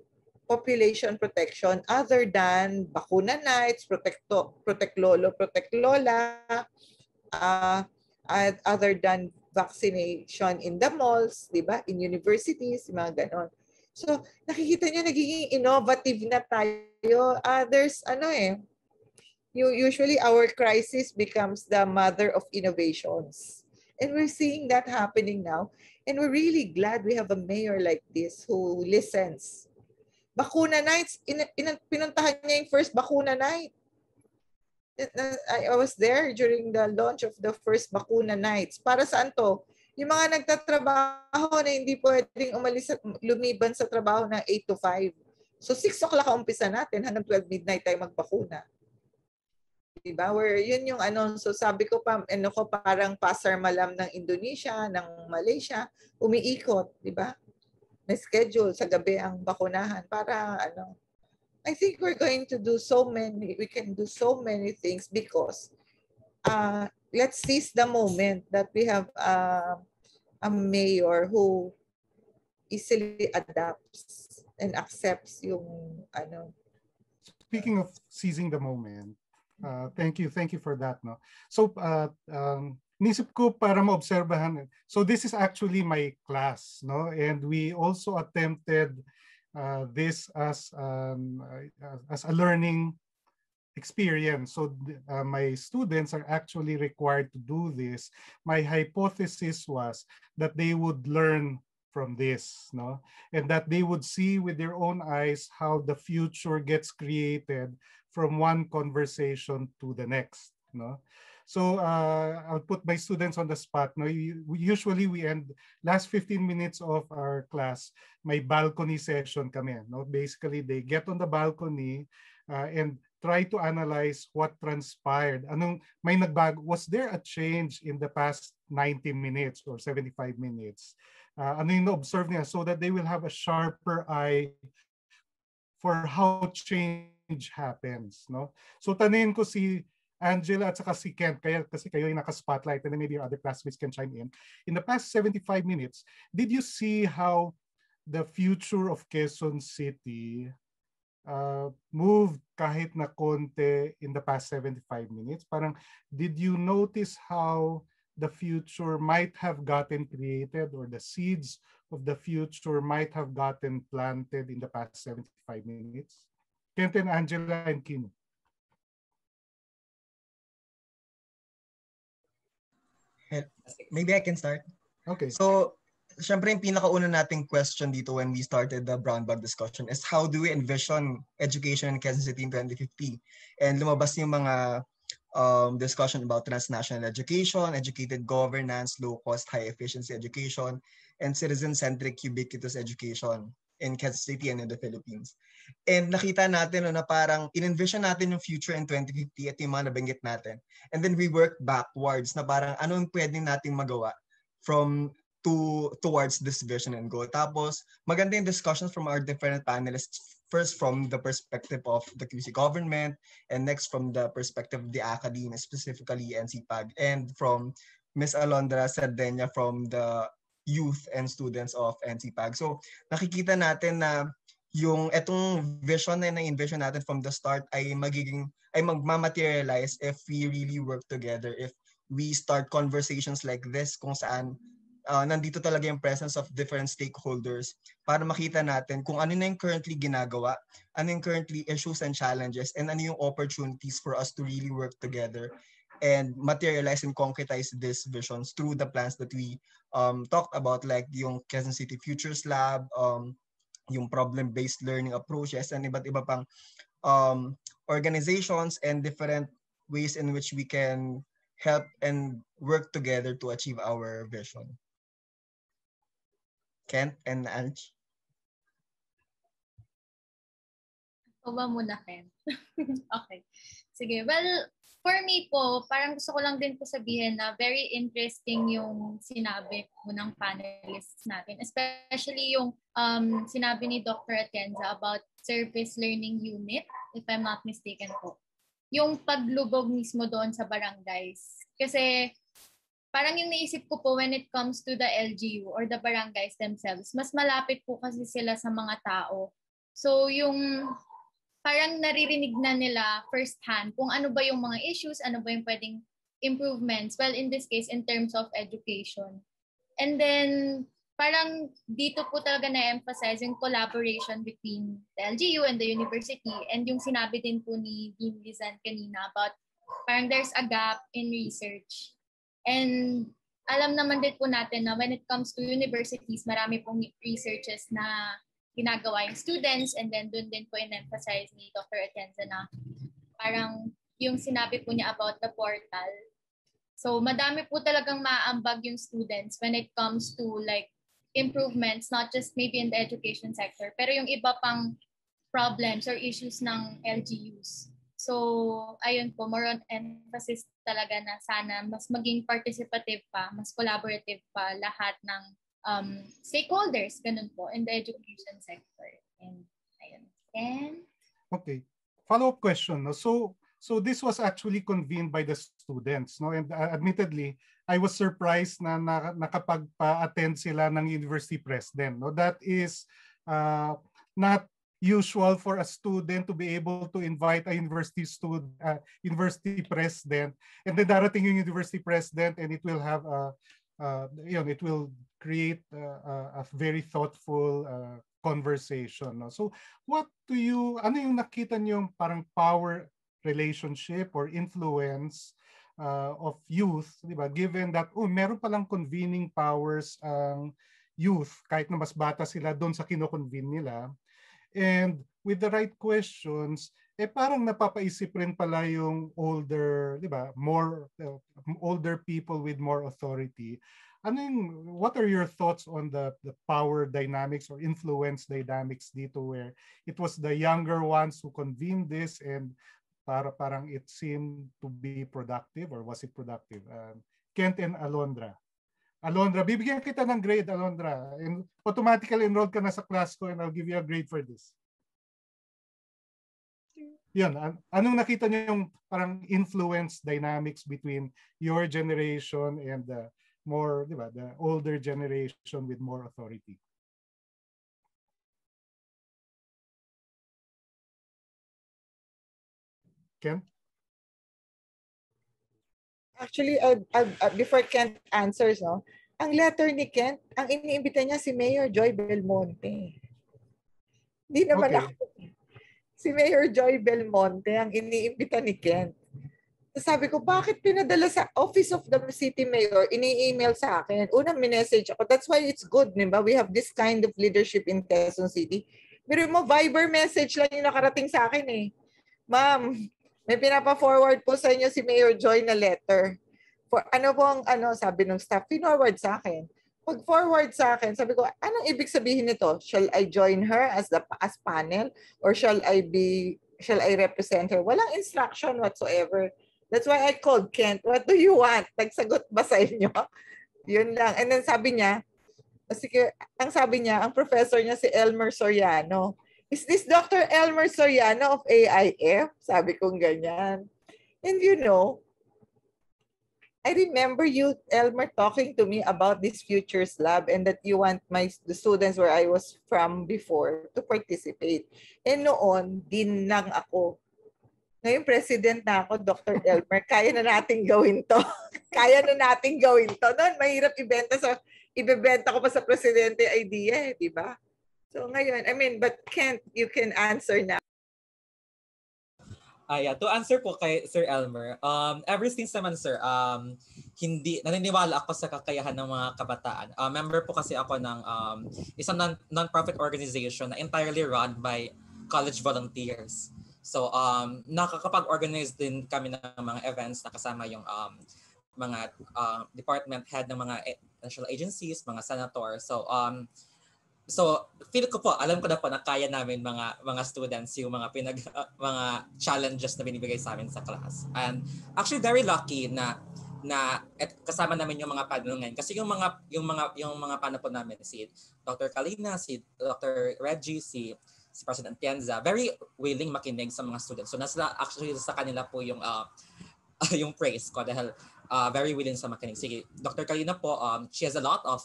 population protection other than bakuna nights, protect lolo, protect lola, other than vaccination in the malls, di ba? In universities, mga ganon. So, nakikita nyo, nagiging innovative na tayo. There's usually our crisis becomes the mother of innovations. And we're seeing that happening now. And we're really glad we have a mayor like this who listens. Bakuna nights, pinuntahan niya yung first bakuna night. I was there during the launch of the first bakuna nights. Para saan to? Yung mga nagtatrabaho na hindi pwedeng lumiban sa trabaho ng 8 to 5. So 6 o'clock ang umpisa natin, hanggang 12 midnight tayo magbakuna. Diba? Yun yung so sabi ko parang pasar malam ng Indonesia, ng Malaysia, umiikot, diba? May schedule sa gabi ang bakunahan para I think we can do so many things because let's seize the moment that we have a mayor who easily adapts. and accepts yung ano. Speaking of seizing the moment, thank you for that. No, so nisip ko para maobserbahan. So this is actually my class, no, and we also attempted this as a learning experience. So my students are actually required to do this. My hypothesis was that they would learn from this, no, and that they would see with their own eyes how the future gets created from one conversation to the next, no. So I'll put my students on the spot. No, usually we end last 15 minutes of our class, my balcony session kami. No, basically they get on the balcony and try to analyze what transpired. Was there a change in the past 90 minutes or 75 minutes? Ano yung na-observe niya, so that they will have a sharper eye for how change happens, no? So tanin ko si Angela at saka si Kent, kasi kayo yung naka-spotlight, and then maybe your other classmates can chime in. In the past 75 minutes, did you see how the future of Quezon City moved kahit na konti in the past 75 minutes? Parang, did you notice how the future might have gotten created, or the seeds of the future might have gotten planted in the past 75 minutes? Kenton, Angela, and Kino. Maybe I can start. Okay. So, syempre yung pinakauna nating question dito when we started the brown bag discussion is how do we envision education in Quezon City in 2050? And lumabas yung mga discussion about transnational education, educated governance, low-cost, high-efficiency education, and citizen-centric ubiquitous education in Quezon City and in the Philippines. And nakita natin na parang in-envision natin yung future in 2050 at yung mga nabanggit natin. And then we work backwards na parang anong pwedeng nating magawa towards this vision and goal. Tapos, maganda yung discussions from our different panelists. First, from the perspective of the QC government, and next from the perspective of the academia, specifically NCPAG, and from Ms. Alondra Sardenia from the youth and students of NCPAG. So, nakikita natin na yung etong vision na na-envision natin from the start ay magmamaterialize if we really work together, if we start conversations like this kung saan nandito talaga yung presence of different stakeholders para makita natin kung ano na yung currently ginagawa, ano yung currently issues and challenges, and ano yung opportunities for us to really work together and materialize and concretize these visions through the plans that we talked about, like yung Quezon City Futures Lab, yung problem-based learning approaches, and iba't iba pang organizations and different ways in which we can help and work together to achieve our vision. Kent and Ange? O ba muna, Kent? Okay. Sige. Well, for me po, parang gusto ko lang din po sabihin na very interesting yung sinabi po ng panelists natin. Especially yung sinabi ni Dr. Atienza about service learning unit, if I'm not mistaken po. Yung paglubog mismo doon sa barangays. Kasi parang yung naisip ko po when it comes to the LGU or the barangays themselves, mas malapit po kasi sila sa mga tao. So yung parang naririnig na nila first hand kung ano ba yung mga issues, ano ba yung pwedeng improvements. Well, in this case, in terms of education. And then parang dito po talaga na-emphasize yung collaboration between the LGU and the university, and yung sinabi din po ni Dean Lizan kanina about parang there's a gap in research. And alam naman din po natin na when it comes to universities, marami pong researches na ginagawa yung students, and then dun din po in-emphasize ni Dr. Atienza na parang yung sinabi po niya about the portal. So madami po talagang maaambag yung students when it comes to like improvements, not just maybe in the education sector, pero yung iba pang problems or issues ng LGUs. So, ayun po, more on emphasis talaga na sana mas maging participative pa, mas collaborative pa lahat ng stakeholders, ganun po, in the education sector. And, ayun. And, okay. Follow-up question. No? So this was actually convened by the students, no? And admittedly, I was surprised na nakapagpa-attend sila ng university president, no? That is not usual for a student to be able to invite a university student, university president, and then darating yung university president, and it will have it will create a very thoughtful conversation. No? So ano yung nakita niyo parang power relationship or influence of youth, di ba? Given that meron palang convening powers ang youth kahit na mas bata sila doon sa kino-convene nila. And with the right questions, parang napapaisip rin pala yung older, di ba? More older people with more authority. What are your thoughts on the power dynamics or influence dynamics dito, where it was the younger ones who convened this and parang it seemed to be productive, or was it productive? Kent and Alondra. Alondra, bibigyan kita ng grade, Alondra. And automatically enrolled ka na sa class ko, and I'll give you a grade for this. Yun, anong nakita niyo yung parang influence dynamics between your generation and the more, di ba, the older generation with more authority? Ken? Actually, before Kent answers, no, ang letter ni Kent, ang iniimbita niya si Mayor Joy Belmonte. Hindi naman Okay. ako. Si Mayor Joy Belmonte ang iniimbita ni Kent. Sabi ko, bakit pinadala sa Office of the City Mayor, ini-email sa akin? Unang minessage ako. That's why it's good, diba? We have this kind of leadership in Quezon City. Pero mo, Viber message lang yung nakarating sa akin eh. Ma'am, may pinapa-forward po sa inyo si Mayor Joy na letter. For ano po ang sabi ng staff, forward sa akin. Pag-forward sa akin, sabi ko, anong ibig sabihin nito? Shall I join her as panel, or shall I represent her? Walang instruction whatsoever. That's why I called Kent. What do you want? Nagsagot ba sa inyo? Yun lang. And then sabi niya, ang professor niya si Elmer Soriano. Is this Dr. Elmer Soriano of AIF? Sabi kong ganyan. And you know, I remember you, Elmer, talking to me about this Futures Lab, and that you want the students where I was from before to participate. And noon, din lang ako. Ngayon, president na ako, Dr. Elmer. Kaya na nating gawin to. Kaya na nating gawin to. Noon, mahirap ibebenta ko pa sa presidente idea, di ba? So ngayon, but Kent, you can answer now. Yeah, to answer po kay Sir Elmer, ever since naman sir, naniniwala ako sa kakayahan ng mga kabataan. Member po kasi ako ng isang non-profit organization na entirely run by college volunteers. So nakakapag-organize din kami ng mga events na kasama yung mga department head ng mga national agencies, mga senator. So feel ko po, alam ko na po na kaya namin mga students yung mga challenges na binibigay sa amin sa class. And actually very lucky na kasama namin yung mga panel ngayon, kasi yung mga panel po namin, si Dr. Kalina, si Dr. Reggie, si President Tienza, very willing makinig sa mga students. So actually sa kanila po yung yung praise ko, dahil very willing sa makinig. Si Dr. Kalina po, she has a lot of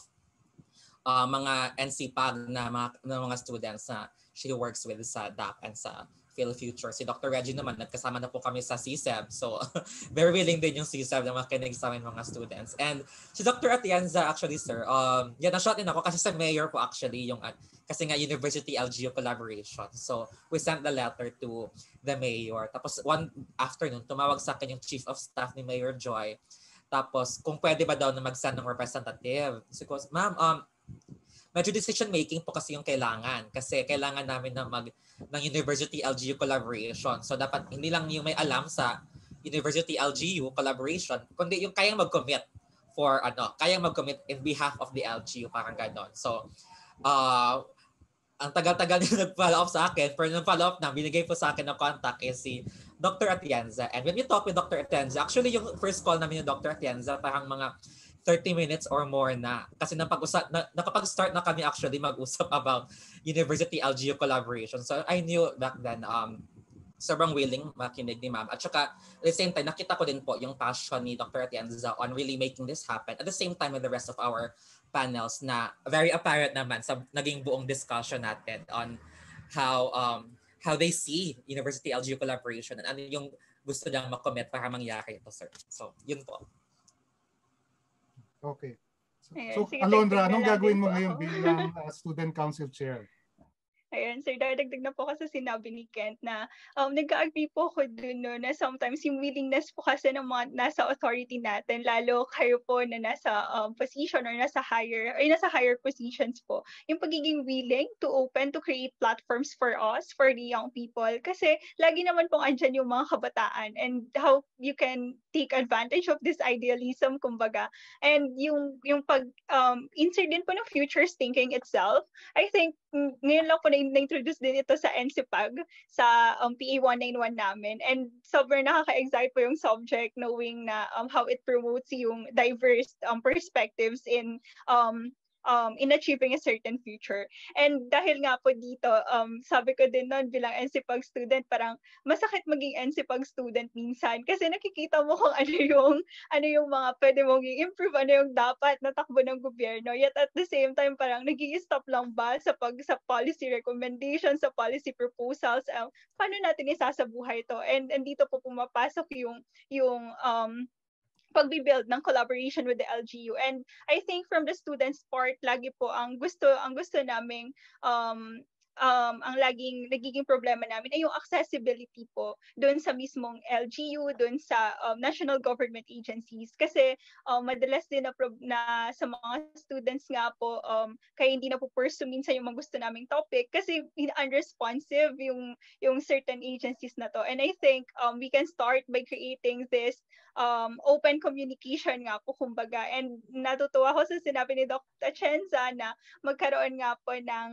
mga NCPAG na mga students na she works with sa DAP and sa PhilFuture. Si Dr. Reggie naman, nagkasama na po kami sa CSEB. So, very willing din yung CSEB na makinig sa amin mga students. And si Dr. Atienza, actually, sir, na-shot din ako kasi sa mayor po actually, kasi nga University LGU collaboration. So, we sent the letter to the mayor. Tapos, one afternoon, tumawag sa akin yung chief of staff ni Mayor Joy. Tapos, kung pwede ba daw na mag-send ng representative. So, ma'am, medyo decision making po kasi yung kailangan. Kasi kailangan namin ng University LGU collaboration. So dapat hindi lang yung may alam sa University LGU collaboration, kundi yung kayang mag-commit kayang mag-commit in behalf of the LGU, parang ganon. So ang tagal-tagal na nag-follow up sa akin, pero nung follow up na, binigay po sa akin ng contact is si Dr. Atienza. And when we talk with Dr. Atienza, actually yung first call namin ni Dr. Atienza, parang mga 30 minutes or more na. Kasi nakapag-start na kami actually mag-usap about University LGU collaboration. So I knew back then, sobrang willing makinig ni ma'am. At saka, at the same time, nakita ko din po yung passion ni Dr. Atienza on really making this happen. At the same time with the rest of our panels na very apparent naman sa naging buong discussion natin on how they see University LGU collaboration and ano yung gusto nilang makommit para mangyari ito, sir. So, yun po. Okay. Ayan, So, sige, Alondra, dagdag na anong lang gagawin din mo po ngayon ako. bilang Student Council Chair? Ayun, sir, dadagdag na po kasi sinabi ni Kent na nag-agree po ako dun no, na sometimes yung willingness po kasi ng mga nasa authority natin, lalo kayo po na nasa position or nasa higher positions po, yung pagiging willing to open to create platforms for us, for the young people. Kasi lagi naman pong andyan yung mga kabataan and how you can take advantage of this idealism, kumbaga. And yung insert din po ng futures thinking itself, I think ngayon lang po na-introduce din ito sa NCPAG, sa PA 191 namin. And sobrang nakaka-excite po yung subject knowing na how it promotes yung diverse perspectives in achieving a certain future. And dahil nga po dito, sabi ko din noon bilang NCPAG student, parang masakit maging NCPAG student minsan kasi nakikita mo kung ano yung mga pwede mong i-improve, ano yung dapat na takbo ng gobyerno. Yet at the same time, parang nag-i-stop lang ba sa policy recommendations, sa policy proposals, paano natin isasabuhay ito? And dito po pumapasok yung pagbi-build ng collaboration with the LGU. And I think from the students part, lagi po ang gusto naming ang laging nagiging problema namin ay yung accessibility po doon sa mismong LGU, doon sa national government agencies. Kasi madalas din na sa mga students nga po, kaya hindi na po pursue minsan yung mga gusto naming topic kasi unresponsive yung certain agencies na to. And I think we can start by creating this open communication nga po, kumbaga. And natutuwa ko sa sinabi ni Dr. Atienza na magkaroon nga po ng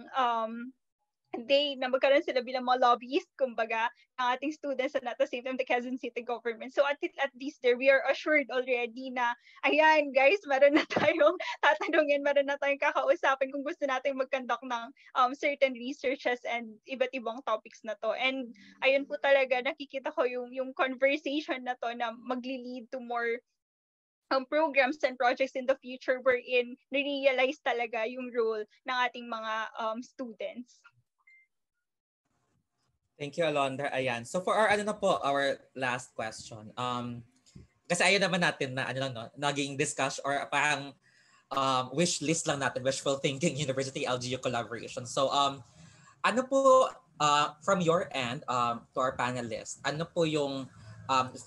na magkaroon sila bilang mga lobbyist, kumbaga, ng ating students and at the same time the Quezon City government. So at least there, we are assured already na, ayan guys, meron na tayong tatanungin, meron na tayong kakausapin kung gusto natin mag-conduct ng certain researches and iba't ibang topics na to. And ayun po talaga, nakikita ko yung conversation na to na magli-lead to more programs and projects in the future wherein na-realize talaga yung role ng ating mga students. Thank you, Alondra. Ayan. So for our last question. Kasi ayaw naman natin na naging discuss or parang wish list lang natin, wishful thinking, University LGU collaboration. So ano po from your end to our panelists, ano po yung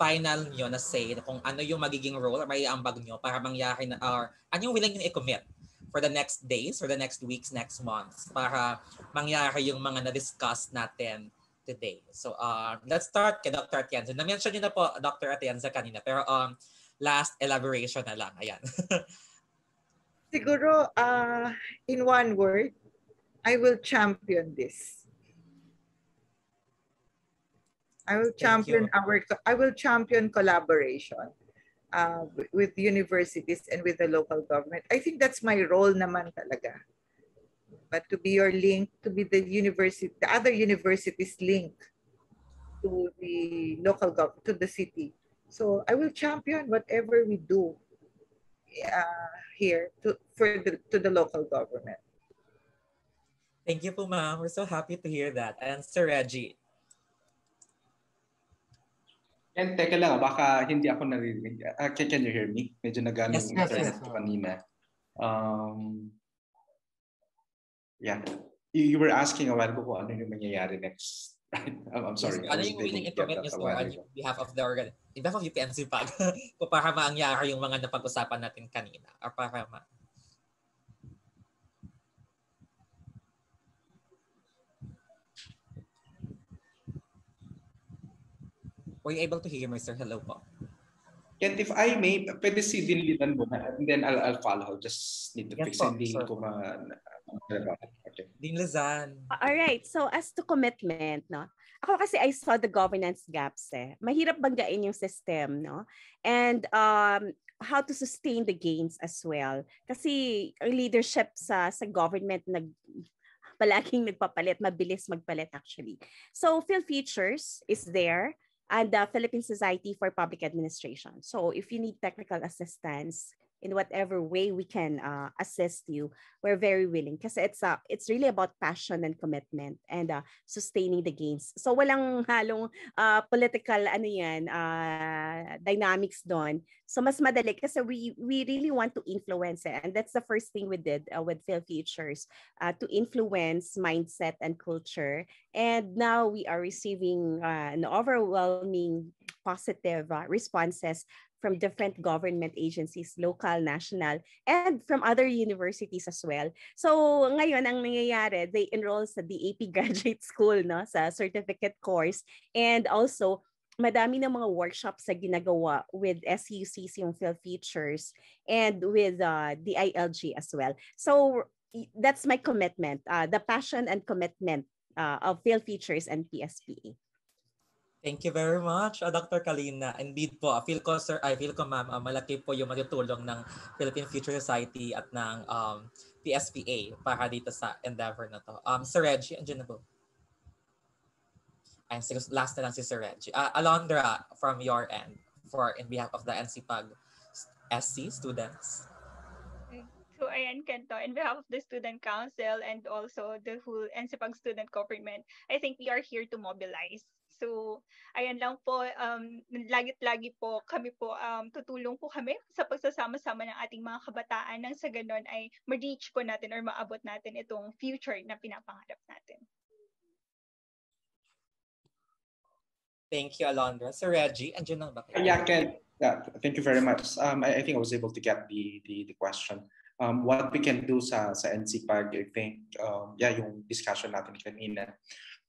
final nyo na say kung ano yung magiging role or may ambag nyo para mangyari na or ano yung willing nyo i-commit for the next days, for the next weeks, next months para mangyari yung mga na-discuss natin today. So let's start kay Dr. Atienza. Na-mention niyo na po Dr. Atienza kanina pero last elaboration na lang. Ayan. Siguro in one word, I will champion this. I will champion collaboration with universities and with the local government. I think that's my role naman talaga. But to be your link, to be the other universities link to the local government, to the city. So I will champion whatever we do here to the local government. Thank you po, ma'am. We're so happy to hear that. And Sir Reggie. And teka lang, baka hindi ako naririnig. Can you hear me? Medyo nagano yung internet ko kanina. Yeah. You were asking a while ago kung ano yung mangyayari next. Right? I'm sorry. Yes, ano yung willing i-commit nyo on behalf of the in behalf of UPNC PAG kung para mangyari yung mga napag-usapan natin kanina or para Were you able to hear me, sir? Hello po. And if I may, pwede si Diliman muna and then I'll follow. Just need to fix it. Hindi ko okay. Dinlizan. All right. So as to commitment, no? Ako kasi I saw the governance gaps eh. Mahirap banggain yung system, no? And how to sustain the gains as well. Kasi leadership sa government palaging nagpapalit, mabilis magpalit actually. So PhilFutures is there. And the Philippine Society for Public Administration. So if you need technical assistance, in whatever way we can assist you, we're very willing. Kasi it's really about passion and commitment and sustaining the gains. So walang halong political dynamics doon. So mas madali kasi we really want to influence it. And that's the first thing we did with Phil Futures, to influence mindset and culture. And now we are receiving an overwhelming positive responses from different government agencies, local, national, and from other universities as well. So ngayon ang nangyayari, they enroll sa DAP Graduate School, no, sa certificate course, and also madami ng mga workshops na ginagawa with SUCC yung Phil Features and with the ILG as well. So that's my commitment, the passion and commitment of Phil Features and PSPA. Thank you very much, Dr. Kalina. Indeed po, feel ko ma'am, malaki po yung matutulong ng Philippine Future Society at ng PSPA para dito sa endeavor na to. Sir Reggie, andyan na po. And last na lang si Sir Reggie. Alondra, from your end, in behalf of the NCPAG SC students. So ayan, Kento, in behalf of the Student Council and also the whole NCPAG student government, I think we are here to mobilize. So ayan lang po, lagi po kami po, tutulong po kami sa pagsasama-sama ng ating mga kabataan nang sa ganon ay ma-reach po natin or maabot natin itong future na pinapangarap natin. Thank you, Alondra. Sir Reggie, andyan na ba? Yeah, Ken. Yeah, thank you very much. I think I was able to get the question. What we can do sa NCPAG, I think, yung discussion natin kanina,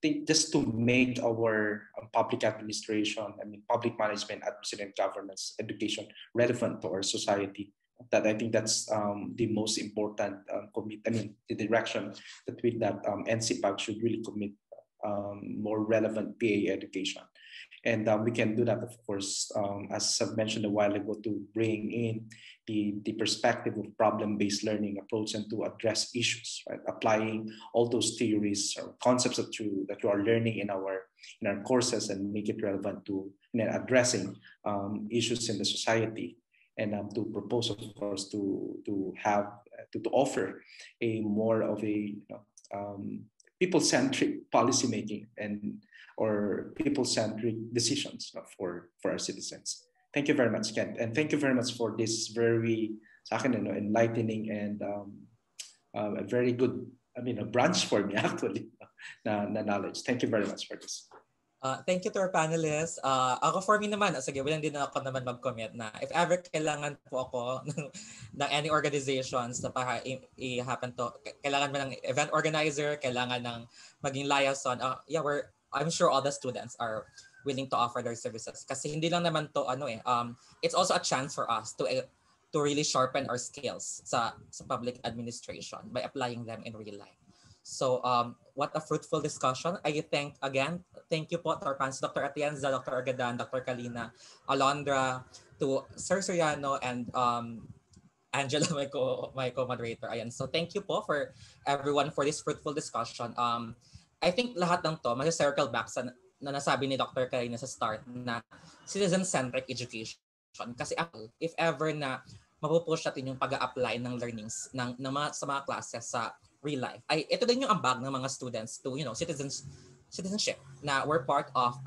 I think just to make our public administration, public management, administration, governance, education relevant to our society. That I think that's the most important the direction that NCPAG should really commit more relevant PA education. And we can do that, of course, as I mentioned a while ago, to bring in the perspective of problem-based learning approach and to address issues, right? Applying all those theories or concepts that you are learning in our courses and make it relevant to addressing issues in the society, and to propose, of course, to offer a more of a people-centric policymaking or people-centric decisions for our citizens. Thank you very much, Ken. And thank you very much for this very enlightening and a very good, a branch for me actually, na knowledge. Thank you very much for this. Thank you to our panelists. Ako for me naman, sige, willing din ako naman mag-comment na if ever kailangan po ako ng any organizations na para i-happen to, kailangan mo ng event organizer, kailangan ng maging liaison, I'm sure all the students are willing to offer their services. Kasi hindi lang naman to it's also a chance for us to really sharpen our skills sa public administration by applying them in real life. So what a fruitful discussion. Thank you po to our panelists, Dr. Atienza, Dr. Agadan, Dr. Kalina, Alondra, to Sir Soriano, and Angela, my co-moderator. Ayan. So thank you po for everyone for this fruitful discussion. I think lahat ng to, mag-circle back sa na nasabi ni Dr. Kalina sa start na citizen-centric education. Kasi if ever na mapupush natin yung pag-a-apply ng learnings sa mga classes sa real life, ay ito din yung ambag ng mga students to citizenship, na we're part of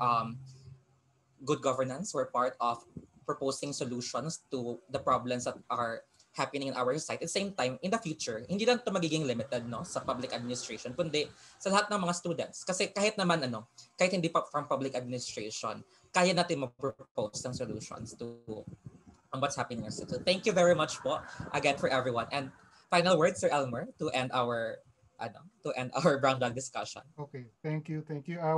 good governance, we're part of proposing solutions to the problems that are happening in our society. At the same time, in the future, hindi lang ito magiging limited sa public administration, kundi sa lahat ng mga students. Kasi kahit hindi pa from public administration, kaya natin mag-propose ng solutions to what's happening in our city. So thank you very much po again for everyone. And final words, Sir Elmer, to end our brown bag discussion. Okay, thank you.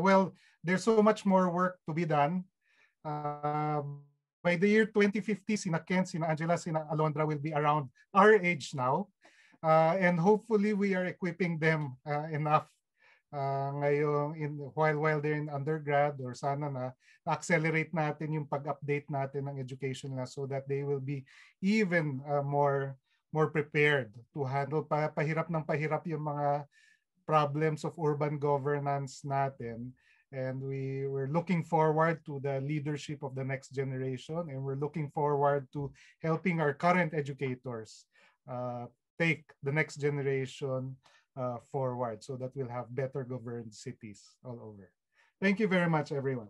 Well, there's so much more work to be done. By the year 2050, sina Ken, sina Angela, sina Alondra will be around our age now. And hopefully we are equipping them enough while they're in undergrad, or sana na-accelerate natin yung pag-update natin ng education na so that they will be even more prepared to handle pahirap ng pahirap yung mga problems of urban governance natin. And we're looking forward to the leadership of the next generation, and we're looking forward to helping our current educators take the next generation forward so that we'll have better governed cities all over. Thank you very much, everyone.